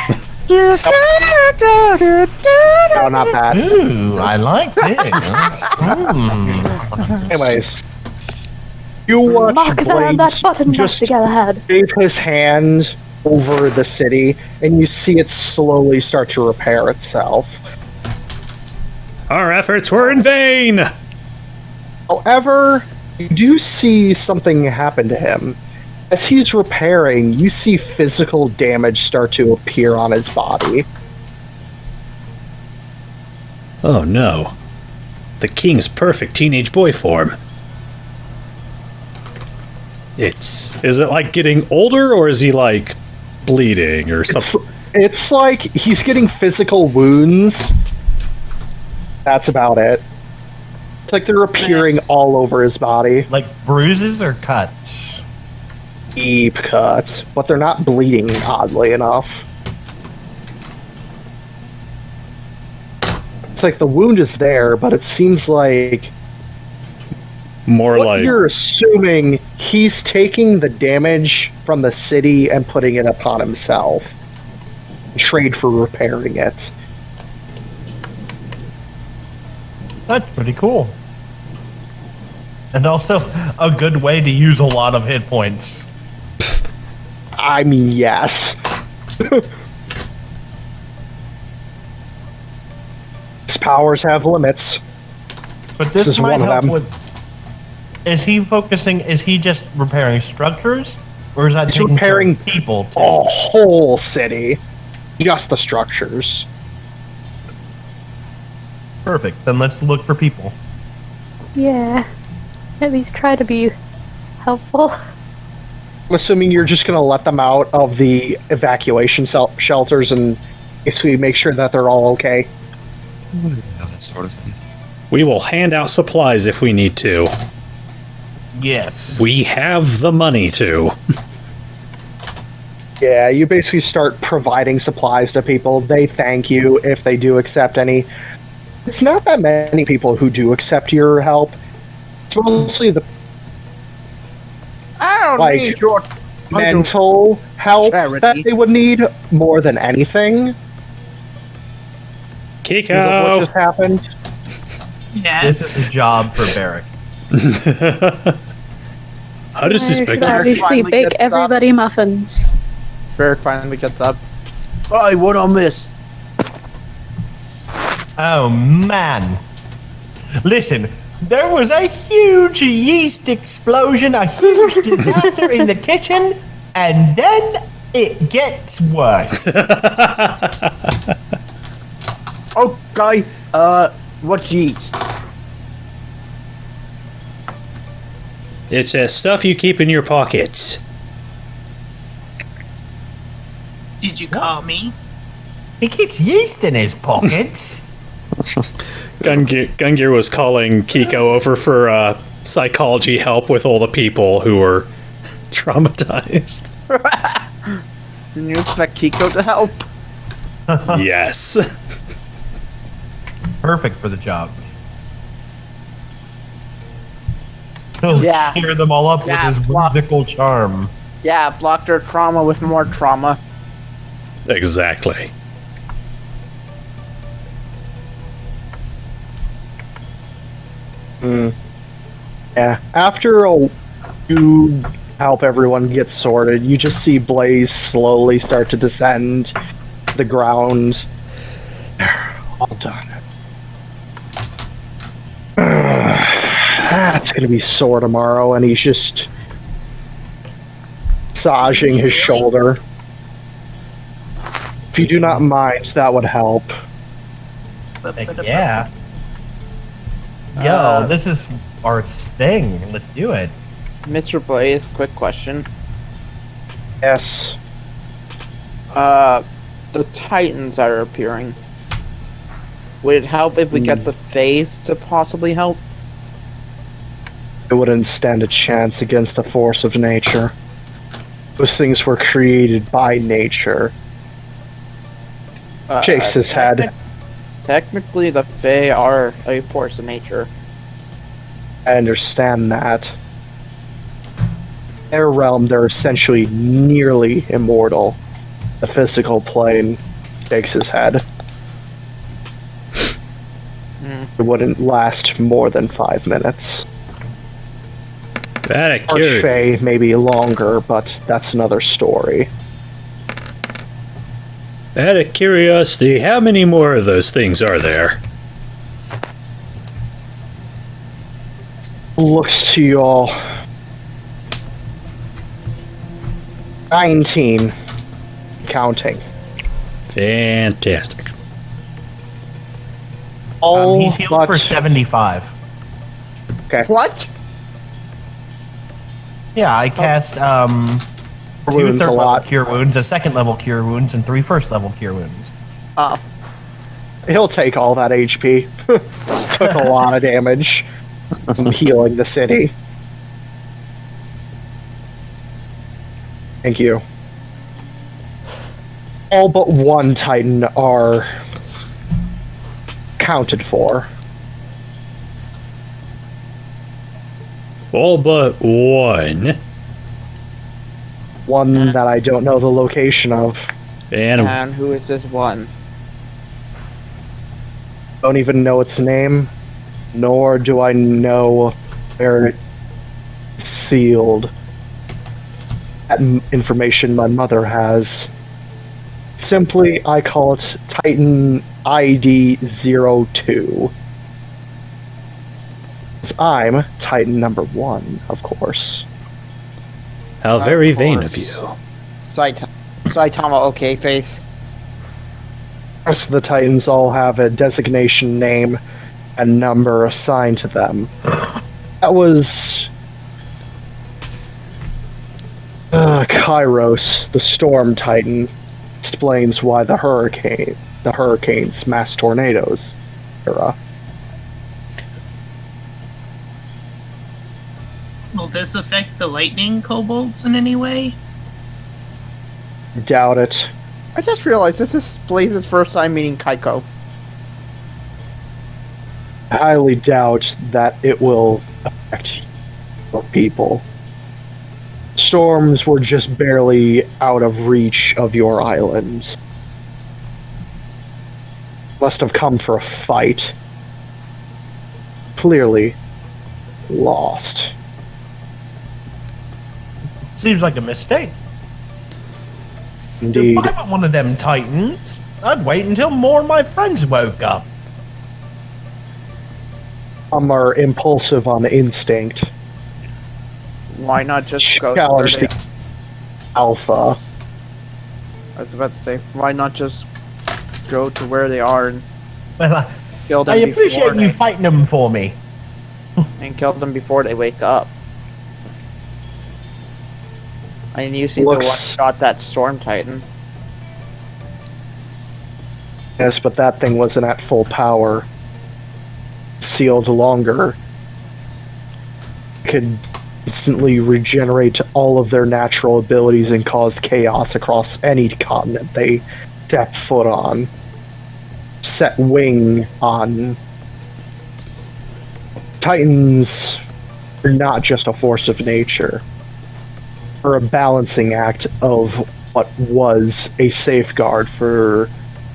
No, not that. Ooh, I like this. Anyways, you watch Mark that Blades button next just to Galahad. wave his hand over the city, and you see it slowly start to repair itself. Our efforts were in vain! However, you do see something happen to him. As he's repairing, you see physical damage start to appear on his body. Oh no. The king's perfect teenage boy form. Is it like getting older, or is he like bleeding or something? It's like he's getting physical wounds. That's about it. It's like they're appearing all over his body. Like bruises or cuts? Deep cuts, but they're not bleeding, oddly enough. It's like the wound is there, but it seems like More what like you're assuming he's taking the damage from the city and putting it upon himself. Trade for repairing it. That's pretty cool. And also a good way to use a lot of hit points. I mean, yes. His powers have limits. But this is might one of help them. with. Is he focusing? Is he just repairing structures, or is that He's taking care repairing of people too? a whole city. Just the structures. Perfect. Then let's look for people. Yeah. At least try to be helpful. I'm assuming you're just going to let them out of the evacuation shelters and basically make sure that they're all okay. That sort of thing. We will hand out supplies if we need to. Yes. We have the money to. Yeah, you basically start providing supplies to people. They thank you if they do accept any. It's not that many people who do accept your help. It's mostly the I don't Like, need your mental help charity. that they would need more than anything. Is that what Kiko! just happened? Yes. This is a job for Barreck. How does this I should make obviously Finally bake gets up. everybody muffins. Barreck finally gets up. Hey, what I miss? Oh man! Listen, there was a huge yeast explosion, a huge disaster in the kitchen, and then it gets worse. Okay, what yeast? It's stuff you keep in your pockets. Did you call me? He keeps yeast in his pockets. Gungir was calling Kiko over for psychology help with all the people who were traumatized. Didn't you expect Kiko to help? Yes. Perfect for the job. He'll Yeah. cheer them all up Yeah, with his flop. whimsical charm. Yeah, block their trauma with more trauma. Exactly. Yeah. After you help everyone get sorted, you just see Blaze slowly start to descend the ground. All done. That's gonna be sore tomorrow, and he's just massaging his shoulder. If you do not mind, that would help. Yeah. Yo, this is our thing. Let's do it. Mr. Blaze, quick question. Yes. The Titans that are appearing. Would it help if we get the Phase to possibly help? It wouldn't stand a chance against the force of nature. Those things were created by nature. Shakes his head. Technically, the Fae are a force of nature. I understand that. In their realm, they're essentially nearly immortal. The physical plane shakes his head. It wouldn't last more than 5 minutes. Archfey maybe longer, but that's another story. Out of curiosity, how many more of those things are there? Looks to y'all. 19. Counting. Fantastic. All He's healed but- for 75. Okay. What? Yeah, I cast two Wounds a third level lot. cure wounds, a second level cure wounds, and 3 first level cure wounds. He'll take all that HP. Took a lot of damage from healing the city. Thank you. All but one Titan are counted for. All but one. One that I don't know the location of. And who is this one? Don't even know its name, nor do I know where it's sealed. that information my mother has. Simply, I call it Titan ID-02. I'm Titan number 1, of course. How very Of vain of course. you. Saitama okay face. The rest of the Titans all have a designation name and number assigned to them. That was Kairos, the Storm Titan, explains why the hurricanes, mass tornadoes era. Will this affect the lightning kobolds in any way? Doubt it. I just realized this is Blaze's first time meeting Kiko. I highly doubt that it will affect your people. Storms were just barely out of reach of your island. Must have come for a fight. Clearly lost. Seems like a mistake. Indeed. If I were one of them titans, I'd wait until more of my friends woke up. Some are impulsive on instinct. Why not just go to where Challenge they the alpha. I was about to say, why not just go to where they are and Well, kill them I appreciate before you fighting them for me. and kill them before they wake up. And you see Looks- the one shot that Storm Titan. Yes, but that thing wasn't at full power. Sealed longer. Could instantly regenerate all of their natural abilities and cause chaos across any continent they step foot on. Set wing on. Titans are not just a force of nature, or a balancing act of what was a safeguard for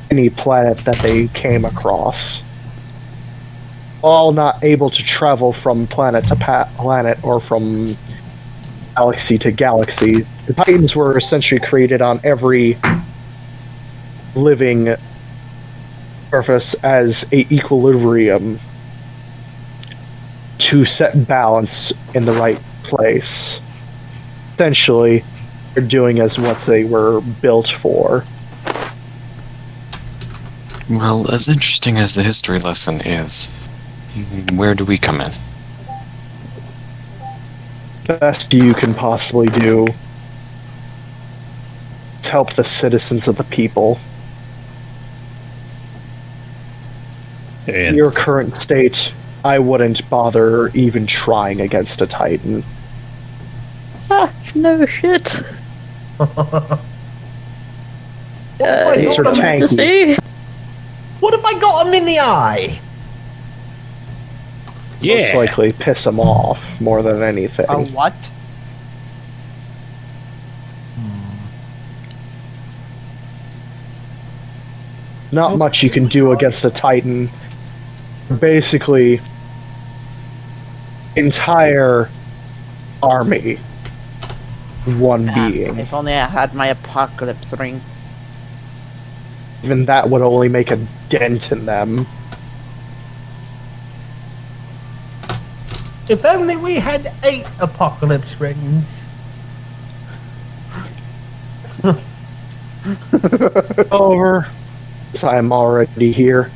any planet that they came across. All not able to travel from planet to planet or from galaxy to galaxy. The Titans were essentially created on every living surface as a equilibrium to set balance in the right place. Essentially, they're doing as what they were built for. Well, as interesting as the history lesson is, where do we come in? Best you can possibly do is help the citizens of the people. In And your current state, I wouldn't bother even trying against a Titan. Ah, no shit. These are To tanky. see. What if I got him in the eye? Most yeah, likely piss them off more than anything. A what? Not much you can do against a Titan. Basically, entire army, one being. If only I had my apocalypse ring. Even that would only make a dent in them. If only we had 8 apocalypse rings. Over. I'm already here.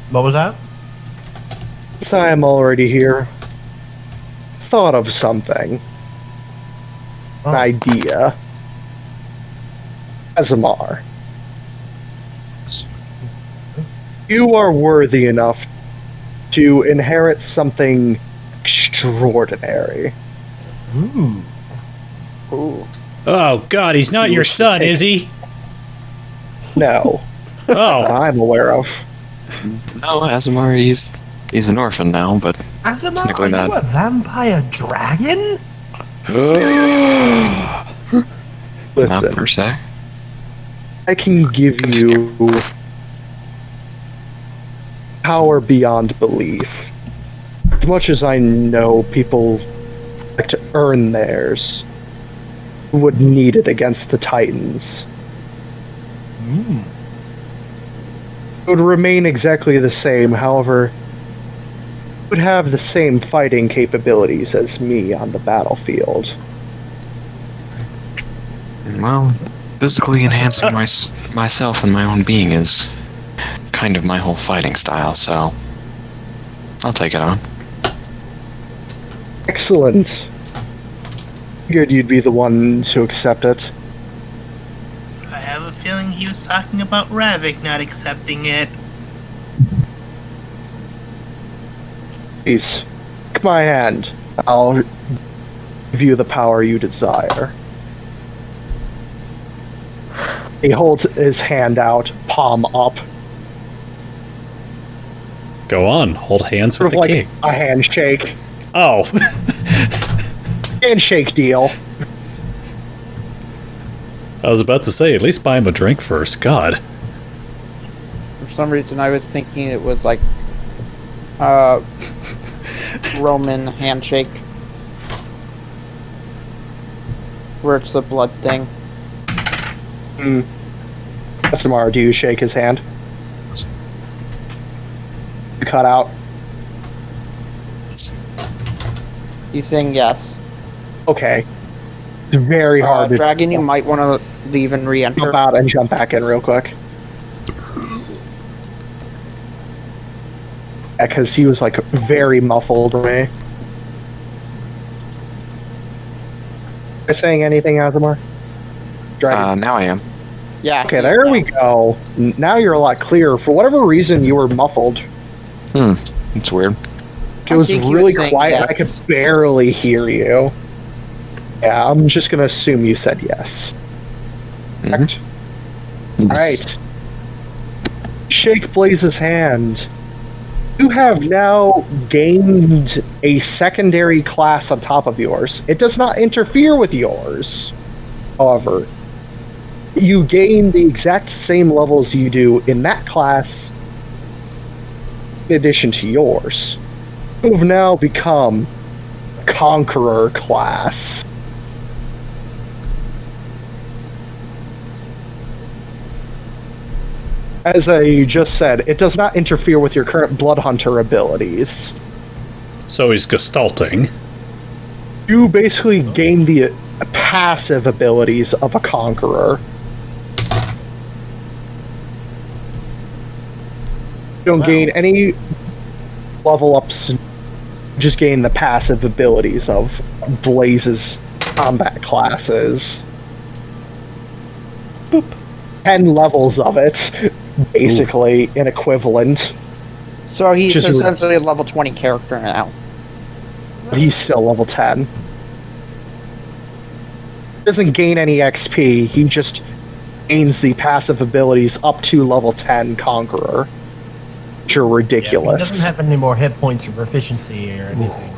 What was that? I'm already here. Thought of something. Oh. An idea. Asemar. You are worthy enough to inherit something extraordinary. Ooh. Ooh. oh god, he's not your son, is he? No, Oh, I'm aware of. No, Asemar, he's an orphan now, but Asemar, Technically are you not. a vampire dragon? not per Listen, se. I can give you power beyond belief. As much as I know people like to earn theirs would need it against the Titans. It would remain exactly the same, however, would have the same fighting capabilities as me on the battlefield. Well, physically enhancing myself and my own being is kind of my whole fighting style, so I'll take it on. Excellent. Figured you'd be the one to accept it. I have a feeling he was talking about Ravak not accepting it. Please, take my hand. I'll give you the power you desire. He holds his hand out, palm up. Go on, hold hands Sort with of the like king. a handshake. Oh. Handshake deal. I was about to say, at least buy him a drink first. God. For some reason, I was thinking it was like Roman handshake, where it's the blood thing. Asemar, do you shake his hand? You cut out. You saying yes? Okay. It's very hard to Dragon, you might want to leave and re-enter. jump out and jump back in real quick. Because he was like very muffled to me. Are you saying anything, Asemar? Dragon. Now I am. Yeah. Okay, there we go. Now you're a lot clearer. For whatever reason, you were muffled. It's weird. It was think he really was saying quiet. yes. I could barely hear you. Yeah, I'm just gonna assume you said yes. Correct? Alright. Shake Blaze's hand. You have now gained a secondary class on top of yours. It does not interfere with yours. However, you gain the exact same levels you do in that class in addition to yours. You have now become Conqueror class. As I just said, it does not interfere with your current Blood Hunter abilities. So he's gestalting. You basically gain the passive abilities of a Conqueror. You don't gain any level ups, just gain the passive abilities of Blaze's combat classes. Boop. 10 levels of it, basically, an equivalent. So he's Just- essentially a level 20 character now. But he's still level 10. Doesn't gain any XP, he just gains the passive abilities up to level 10 Conqueror. Which are Yeah, ridiculous. he doesn't have any more hit points or proficiency or anything.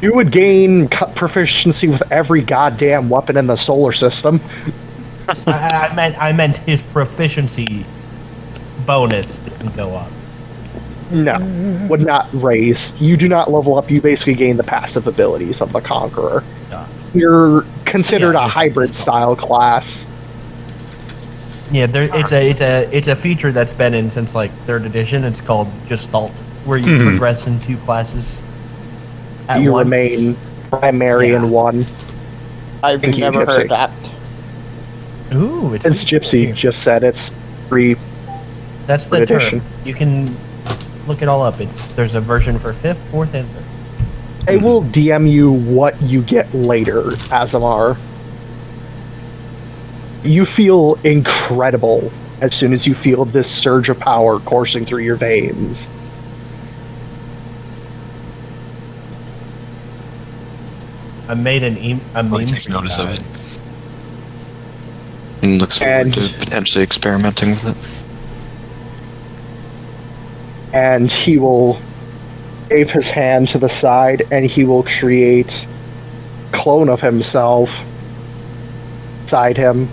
You would gain proficiency with every goddamn weapon in the solar system. I meant his proficiency bonus didn't go up. No, would not raise. You do not level up, you basically gain the passive abilities of the Conqueror. Gotcha. You're considered Yeah, a he's hybrid just- style class. Yeah, it's a feature that's been in since like 3rd edition. It's called Gestalt, where you progress in 2 classes at You once. remain primary Yeah. in one. I've Thank you, never Gipsy. heard that. Ooh, it's As Gypsy just said, it's free. That's the Third term. edition. You can look it all up. There's a version for 5th, 4th, and 3rd. I will DM you what you get later, Asemar. You feel incredible as soon as you feel this surge of power coursing through your veins. I made a meme. takes for you notice of guys. it. And looks forward And- to potentially experimenting with it. And he will wave his hand to the side and he will create a clone of himself beside him.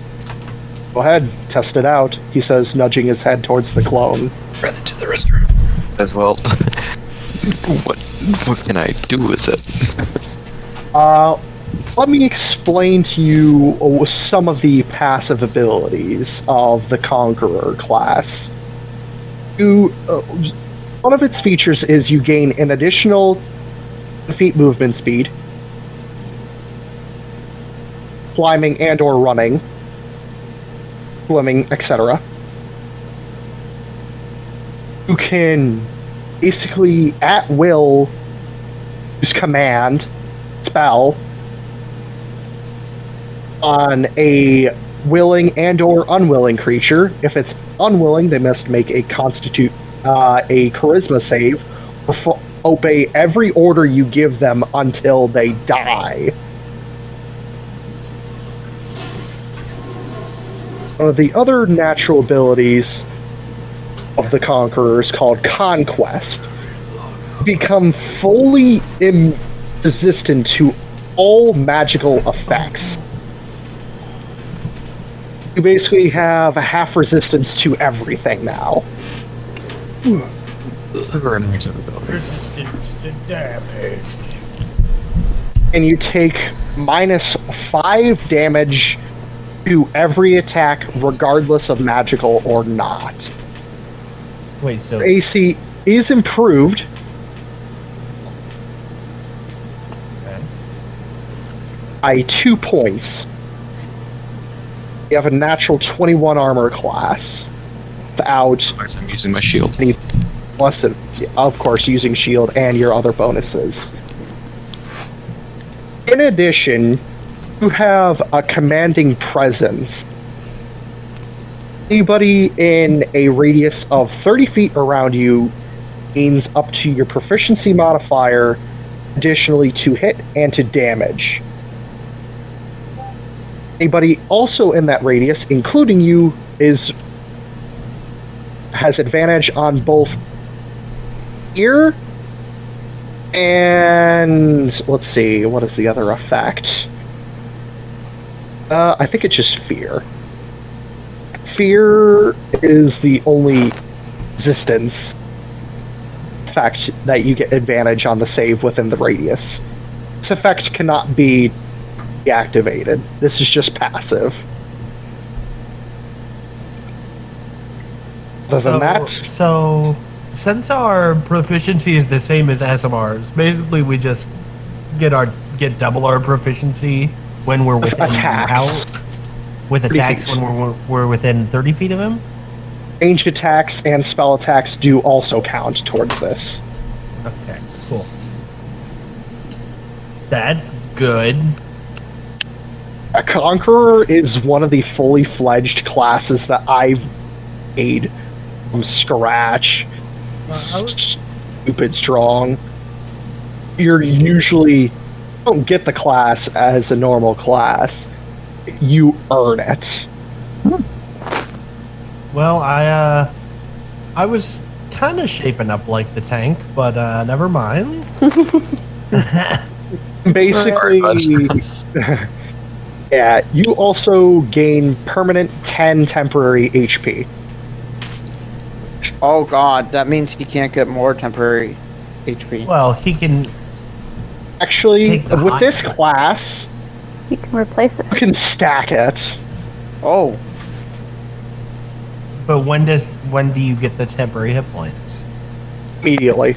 Go ahead, test it out, he says, nudging his head towards the clone. Rather to the restroom. As well. What can I do with it? Let me explain to you some of the passive abilities of the Conqueror class. One of its features is you gain an additional 10 feet movement speed, climbing and or running, swimming, etc. You can basically, at will, use command, spell, on a willing and or unwilling creature. If it's unwilling, they must make a charisma save, or obey every order you give them until they die. One of the other natural abilities of the Conqueror is called Conquest. Become fully resistant to all magical effects. You basically have a half resistance to everything now. Resistance to damage. And you take -5 damage to every attack, regardless of magical or not. Wait, so AC is improved. Okay. By 2 points. You have a natural 21 armor class. Without I'm using my shield. any plus, of course, using shield and your other bonuses. In addition, you have a commanding presence. Anybody in a radius of 30 feet around you gains up to your proficiency modifier, additionally to hit and to damage. Anybody also in that radius, including you, has advantage on both ear and let's see, what is the other effect? I think it's just fear. Fear is the only resistance effect that you get advantage on the save within the radius. This effect cannot be deactivated. This is just passive. Other than that, So, since our proficiency is the same as Asemar's, basically we just get double our proficiency when we're within attacks. with attacks when we're within 30 feet of him. Range attacks and spell attacks do also count towards this. Okay, cool. That's good. A Conqueror is one of the fully fledged classes that I've made from scratch. Stupid strong. You don't get the class as a normal class. You earn it. Well, I was kind of shaping up like the tank, but never mind. Basically, yeah, you also gain permanent 10 temporary HP. Oh god, that means he can't get more temporary HP. Well, he can. Actually, Take the with this higher. class, You can replace it. you can stack it. Oh, But when do you get the temporary hit points? Immediately.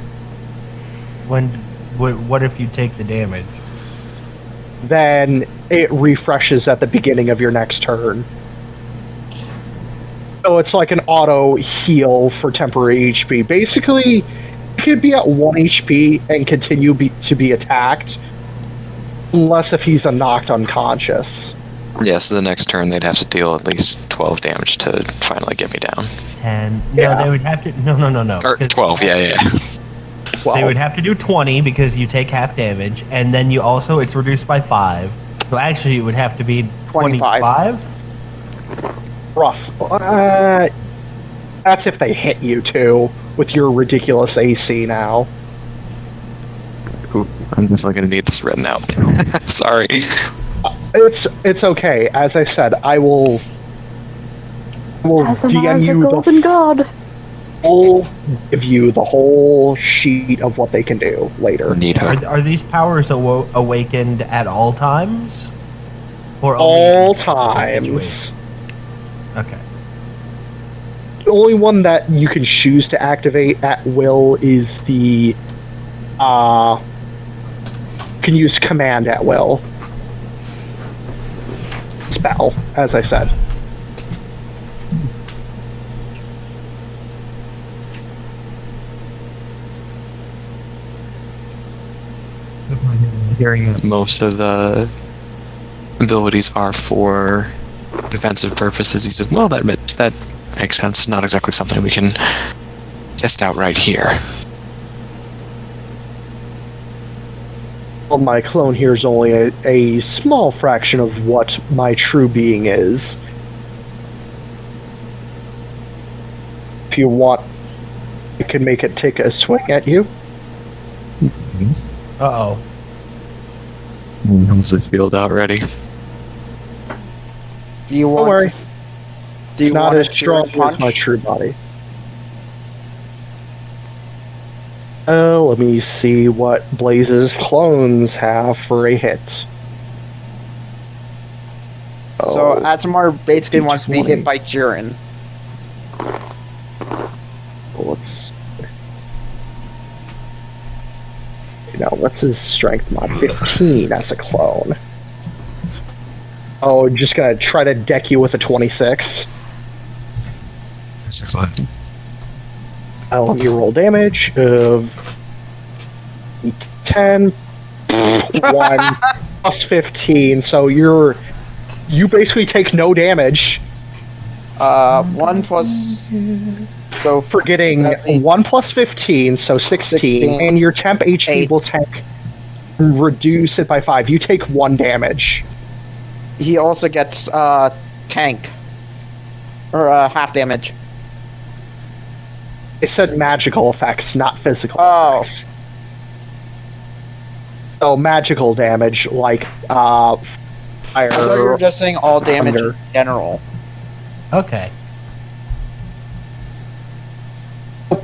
What if you take the damage? Then it refreshes at the beginning of your next turn. So it's like an auto heal for temporary HP. Basically, you could be at 1 HP and continue to be attacked, unless if he's knocked unconscious. Yeah, so the next turn they'd have to deal at least 12 damage to finally get me down. 10. Yeah. No, they would have to. No. Or 'cause 12, yeah. Well, They would have to do 20 because you take half damage, and then you also it's reduced by 5. So actually, it would have to be 25. rough. That's if they hit you too, with your ridiculous AC now. Ooh, I'm definitely gonna need this written out. Sorry. It's okay. As I said, I will Asemar DM is a you golden god. We'll give you the whole sheet of what they can do later. Need her. Are these powers awakened at all times? Or only All in specific situations? times. Okay. The only one that you can choose to activate at will is the can use command at will spell, as I said. Hearing that most of the abilities are for defensive purposes, he said, well, that makes sense. Not exactly something we can test out right here. Well, my clone here is only a small fraction of what my true being is. If you want, I can make it take a swing at you. Uh-oh. Knows the field out ready. Do you Don't want? worry. Do It's you not want as a strong punch? as my true body. Oh, let me see what Blaze's clones have for a hit. So Oh, Asemar basically wants to be 20. hit by Jiren. Let's. What's his strength mod? 15 as a clone. Oh, just gonna try to deck you with a 26. Let me roll damage of 10, 1, plus 15. So you basically take no damage 1 plus. So for getting that means 1 plus 15, so 16, 16, and your temp HP 8. will reduce it by 5. You take 1 damage. he also gets tank or half damage. It said magical effects, not physical Oh. effects. So magical damage, like fire. I thought you were just saying all damage Thunder. in general. Okay.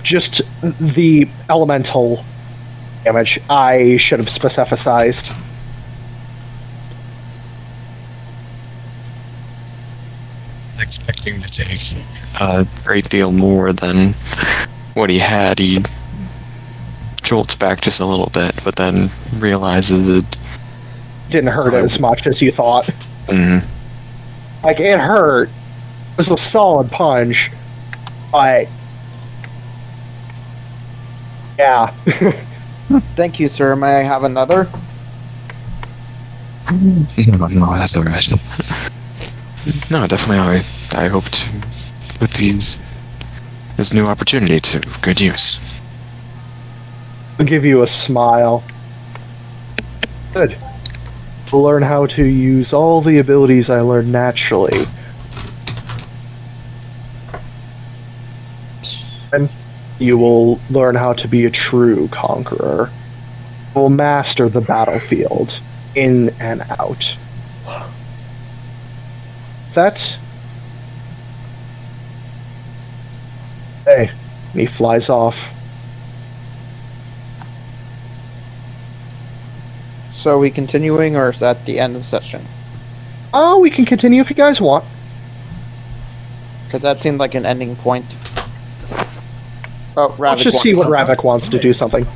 Just the elemental damage. I should have specified. Expecting to take a great deal more than what he had. He jolts back just a little bit, but then realizes it. Didn't hurt as much as you thought. Like, it hurt. It was a solid punch. But yeah. Thank you, sir. May I have another? No, that's alright. No, definitely. I hope to put this new opportunity to good use. I'll give you a smile. Good. We'll learn how to use all the abilities I learned naturally. And you will learn how to be a true conqueror. You will master the battlefield, in and out. That. Hey, and he flies off. So are we continuing, or is that the end of the session? Oh, we can continue if you guys want. Because that seemed like an ending point. Oh, Ravak Let's just see what wants- Ravak wants to do something.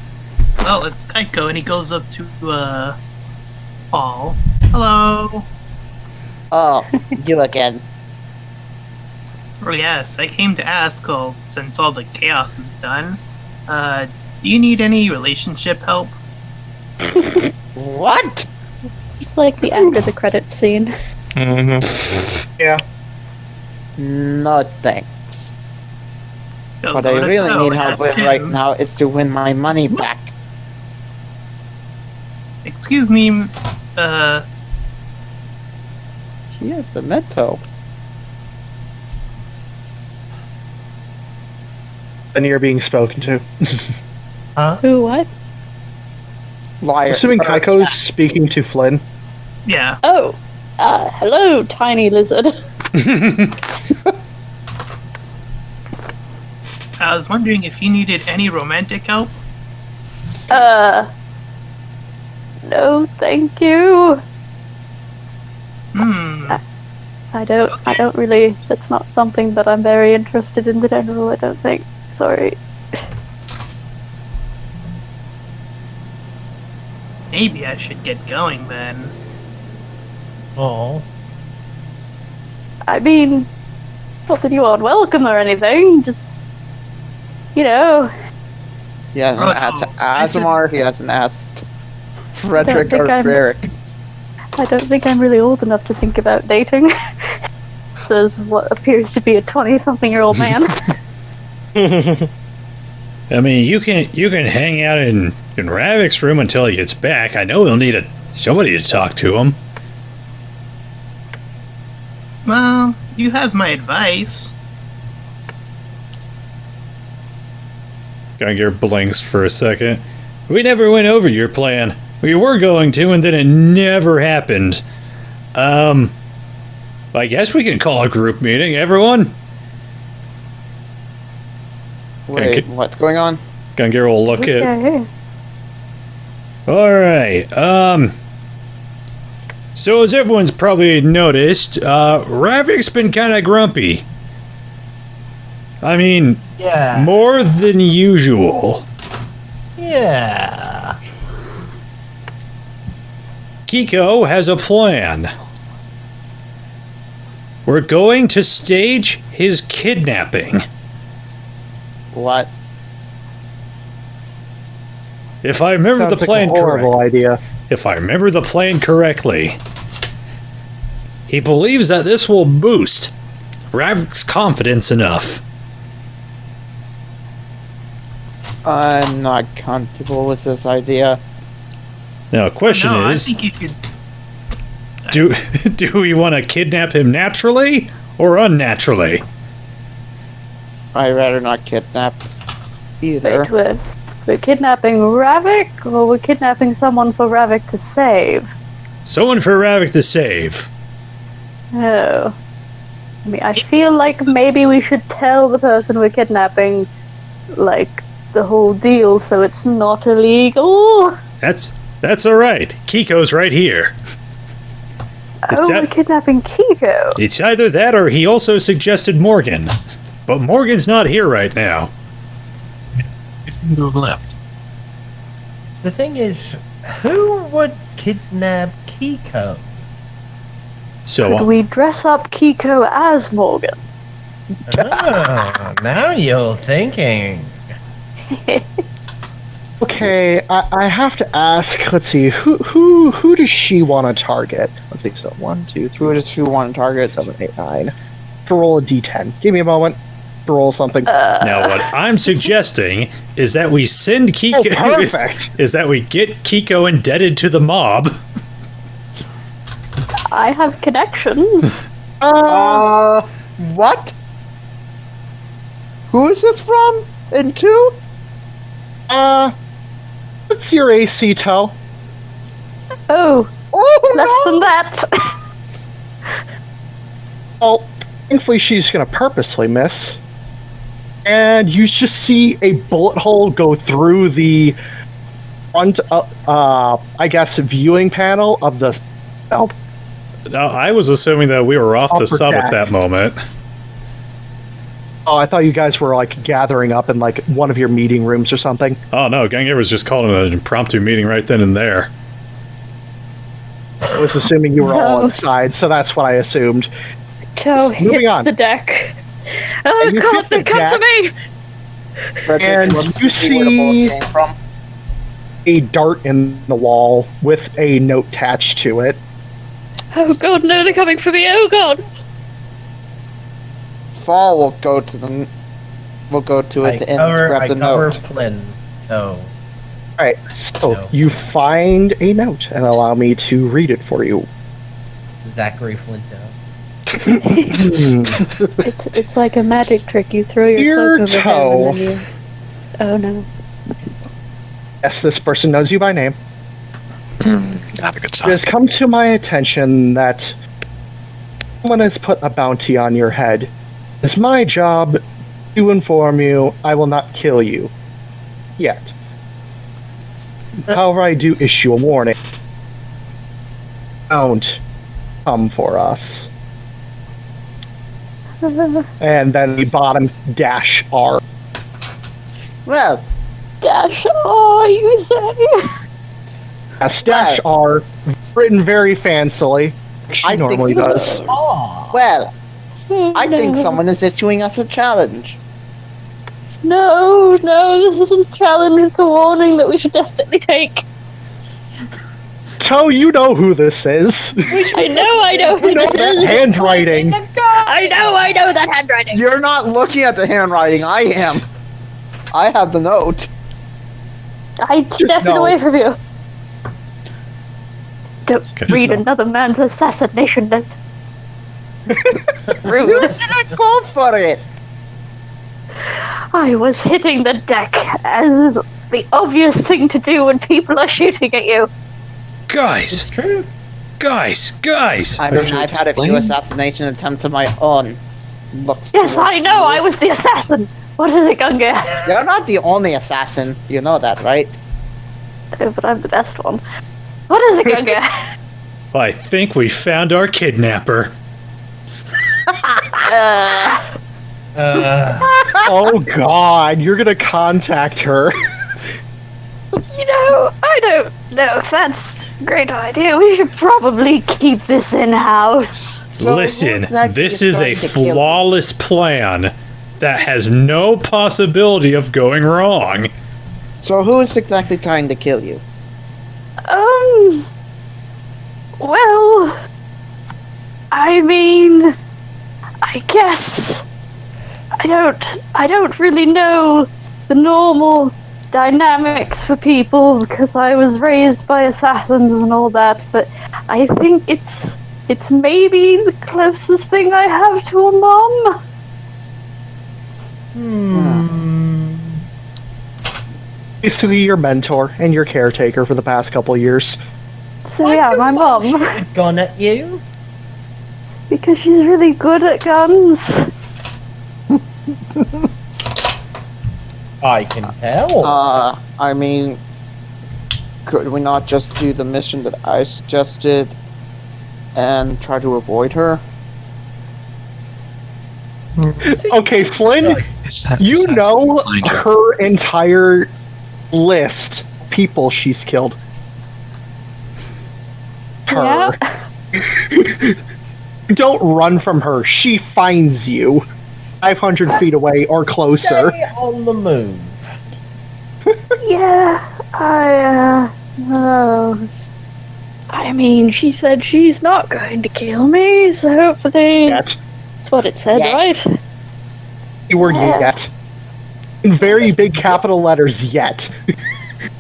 Well, it's Kiko, and he goes up to Fall. Hello. Oh, you again. Oh yes, I came to ask, since all the chaos is done, do you need any relationship help? What? It's like the after the credits scene. Yeah. No thanks. Go What go I to really Ko need and help ask with right him. now is to win my money back. Excuse me, He has the Meto. And you're being spoken to. Huh? Who, what? Liar. Assuming Kaiko's speaking to Flynn. yeah. Oh, hello, tiny lizard. I was wondering if you needed any romantic help. No, thank you. I don't really, that's not something that I'm very interested in general, I don't think. Sorry. Maybe I should get going then. Oh. I mean, not that you aren't welcome or anything, just, you know. He hasn't asked Asemar, he hasn't asked Fredrick think or I'm- Barreck. I don't think I'm really old enough to think about dating. Says what appears to be a 20-something-year-old man. I mean, you can hang out in Ravak's room until he gets back. I know he'll need somebody to talk to him. Well, you have my advice. Gungir blinks for a second. We never went over your plan. We were going to, and then it never happened. I guess we can call a group meeting, everyone. Wait, what's going on? Gungir will look at... Okay. Alright, so as everyone's probably noticed, Ravak's been kinda grumpy. I mean, Yeah. more than usual. Yeah. Kiko has a plan. We're going to stage his kidnapping. What? If I remember Sounds the like plan a horrible idea. If I remember the plan correctly, he believes that this will boost Ravak's confidence enough. I'm not comfortable with this idea. Now, the question No, is, I think you should. do we want to kidnap him naturally or unnaturally? I'd rather not kidnap either. Wait, we're kidnapping Ravak, or we're kidnapping someone for Ravak to save? Someone for Ravak to save. Oh. I mean, I feel like maybe we should tell the person we're kidnapping, like, the whole deal so it's not illegal. That's all right. Kiko's right here. We're kidnapping Kiko. It's either that or he also suggested Morgan. But Morgan's not here right now. Move left. The thing is, who would kidnap Kiko? So Could we dress up Kiko as Morgan? Oh, now you're thinking. Okay, I have to ask. Let's see, who does she want to target? Let's see. So 1, 2, 3. Who does you want to target? 7, 8, 9. To roll a d10. Give me a moment to roll something. now what I'm suggesting is that we send Kiko perfect. is that we get Kiko indebted to the mob. I have connections. What? Who is this from? And two? What's your AC tell? Oh, Oh, less no! than that. Well, thankfully she's gonna purposely miss. And you just see a bullet hole go through the front, I guess, viewing panel of the... Oh, Now, I was assuming that we were off the Upper sub deck. at that moment. oh, I thought you guys were, like, gathering up in, like, one of your meeting rooms or something. Oh no, Gungir was just calling an impromptu meeting right then and there. I was assuming you were all No. inside, so that's what I assumed. Toe Moving hits on. the deck. Oh And you god, hit the they're coming for me! Fredrick And looks you to see where the bullet see- came from. A dart in the wall with a note attached to it. Oh god, no, they're coming for me, oh god! Fall will go to the. We'll go to it and grab I the cover note. Flynn. So, Alright, so No. you find a note and allow me to read it for you. Zachary Flinto. It's like a magic trick. You throw your Dear cloak over Toe. him and then you... Oh no. Yes, this person knows you by name. Not a good It sign. has come to my attention that someone has put a bounty on your head. It's my job To inform you, I will not kill you. Yet. However, I do issue a warning. Don't come for us. And then the bottom dash R. Well, Dash, oh, you say? Yes, dash R, written very fancily. She I think normally so. does. well, I think No. someone is issuing us a challenge. No, this isn't a challenge, it's a warning that we should definitely take. So you know who this is. I know who this That is. handwriting. I know that handwriting. You're not looking at the handwriting. I am. I have the note. I stepped it know. away from you. Don't Okay. read another man's assassination note. You Rude. didn't go for it. I was hitting the deck, as is the obvious thing to do when people are shooting at you. It's true. Guys! I mean, I've had a few assassination attempts of my own. Look. Yes, I know, I was the assassin. What is it, Gungir? You're not the only assassin. You know that, right? No, but I'm the best one. What is it, Gungir? I think we found our kidnapper. Oh god, you're gonna contact her. I don't know if that's a great idea. We should probably keep this in-house. So Listen, who's that this you're is a trying to kill? flawless plan that has no possibility of going wrong. So who is exactly trying to kill you? Well, I mean, I guess I don't really know the normal dynamics for people because I was raised by assassins and all that, but I think it's maybe the closest thing I have to a mom. Basically your mentor and your caretaker for the past couple years. So yeah, my mom, Gone at you? because she's really good at guns. I can tell. I mean, could we not just do the mission that I suggested and try to avoid her? Okay, Flynn, you know her entire list of people she's killed. Her. Yeah. Don't run from her. She finds you 500 feet away or closer. Stay on the move. Yeah, I mean, she said she's not going to kill me, so hopefully Yet. that's what it said, Yet. right? Keyword Yeah. yet. In very big capital letters, yet.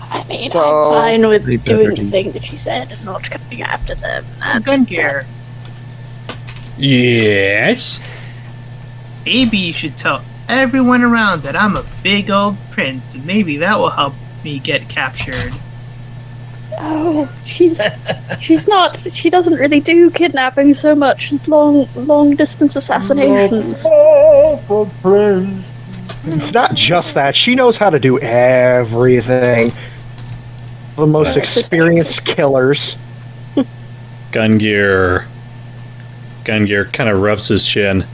I mean, So- I'm fine with They doing better the thing that she said and not coming after them. Gungir, Yes? maybe you should tell everyone around that I'm a big old prince, and maybe that will help me get captured. Oh, she's not. She doesn't really do kidnapping so much as long distance assassinations. Oh, Prince. It's not just that. She knows how to do everything. The most experienced killers. Gungir kind of rubs his chin.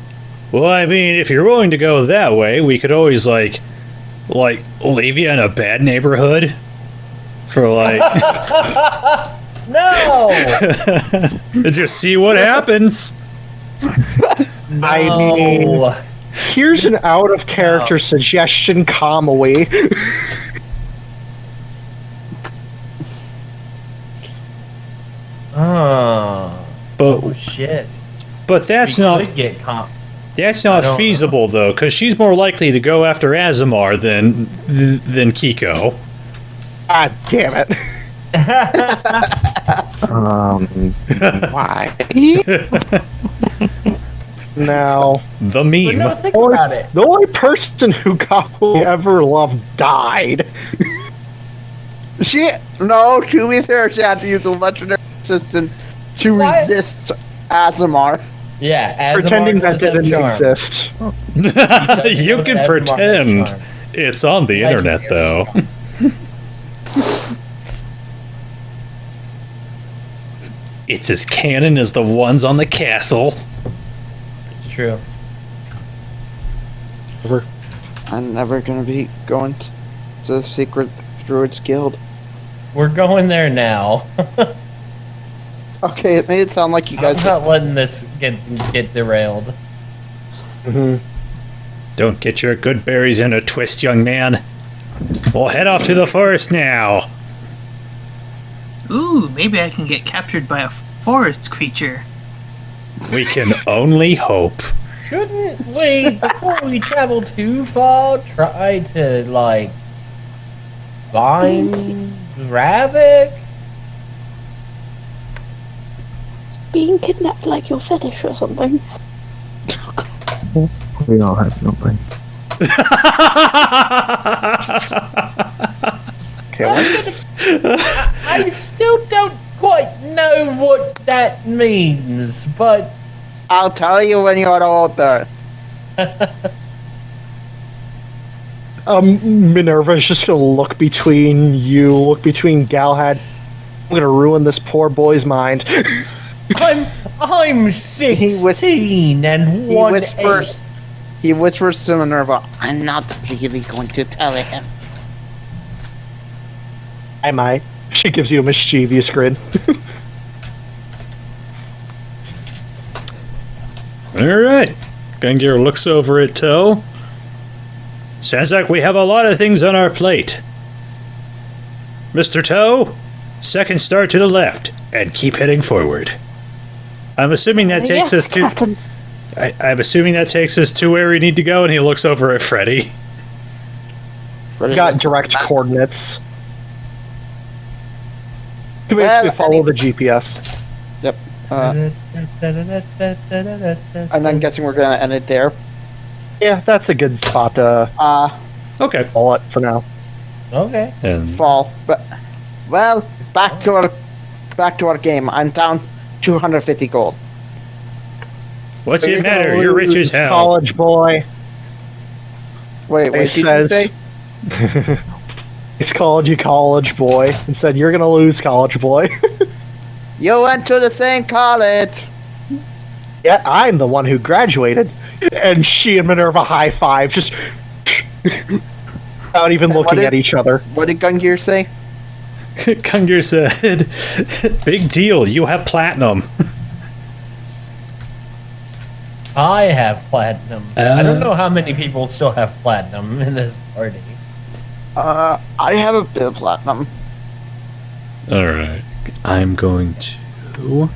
Well, I mean, if you're willing to go that way, we could always, like leave you in a bad neighborhood for, No! just see what happens. I mean, No. here's an out of character suggestion, Kamui. Oh But shit. that's We not could get caught. that's not I don't feasible though, because she's more likely to go after Asemar than Kiko. God damn it. Why? Now, The But meme. no, think Or- about it. the only person who Kamui ever loved died. No, to be fair, she had to use a legendary assistant to What? resist Asemar. Yeah, Pretending Asemar that does have didn't charm. exist. You can Asemar has pretend. charm. It's on the internet, though. It's as canon as the ones on the castle. It's true. I'm never gonna be going to the secret Druids Guild. We're going there now. Okay, it made it sound like you I'm guys. not letting this get derailed. Don't get your good berries in a twist, young man. We'll head off to the forest now. Ooh, maybe I can get captured by a forest creature. We can only hope. Shouldn't we, before we travel too far, try to, like, find Ravak? Being kidnapped like your fetish or something. We all have something. Okay, what? I still don't quite know what that means, but I'll tell you when you're older. Minerva's just gonna look between you, look between Galahad. I'm gonna ruin this poor boy's mind. I'm 16 and He 1 whispers. He whispers to Minerva, "I'm not really going to tell him." Am I? She gives you a mischievous grin. Alright. Gungir looks over at Toe. Sounds like we have a lot of things on our plate. Mr. Toe, second start to the left, and keep heading forward. I'm assuming that takes us to... Captain. I'm assuming that takes us to where we need to go, and he looks over at Freddy. We got direct coordinates. You Well, basically follow the GPS. Yep. 8. And I'm guessing we're gonna end it there. Yeah, that's a good spot to Okay. call it for now. Okay. And Fall. But well, back to our game. I'm down 250 gold. what's it matter? You're rich as hell. College boy. Wait, He did you says- say? He's called you college boy and said you're gonna lose, college boy. You went to the same college. Yeah, I'm the one who graduated. And she and Minerva high five, just without even And what looking did- at each other. What did Gungir say? Gungir said, big deal, you have platinum. I have platinum. I don't know how many people still have platinum in this party. I have a bit of platinum. Alright. I'm going to...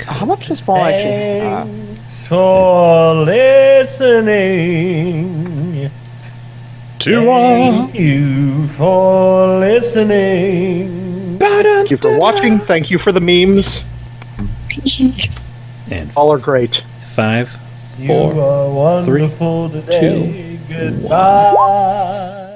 How much is small actually? Thanks for listening. Thank you for listening. Thank you for watching. Thank you for the memes. And All are great. 5, You 4, are wonderful today. Goodbye.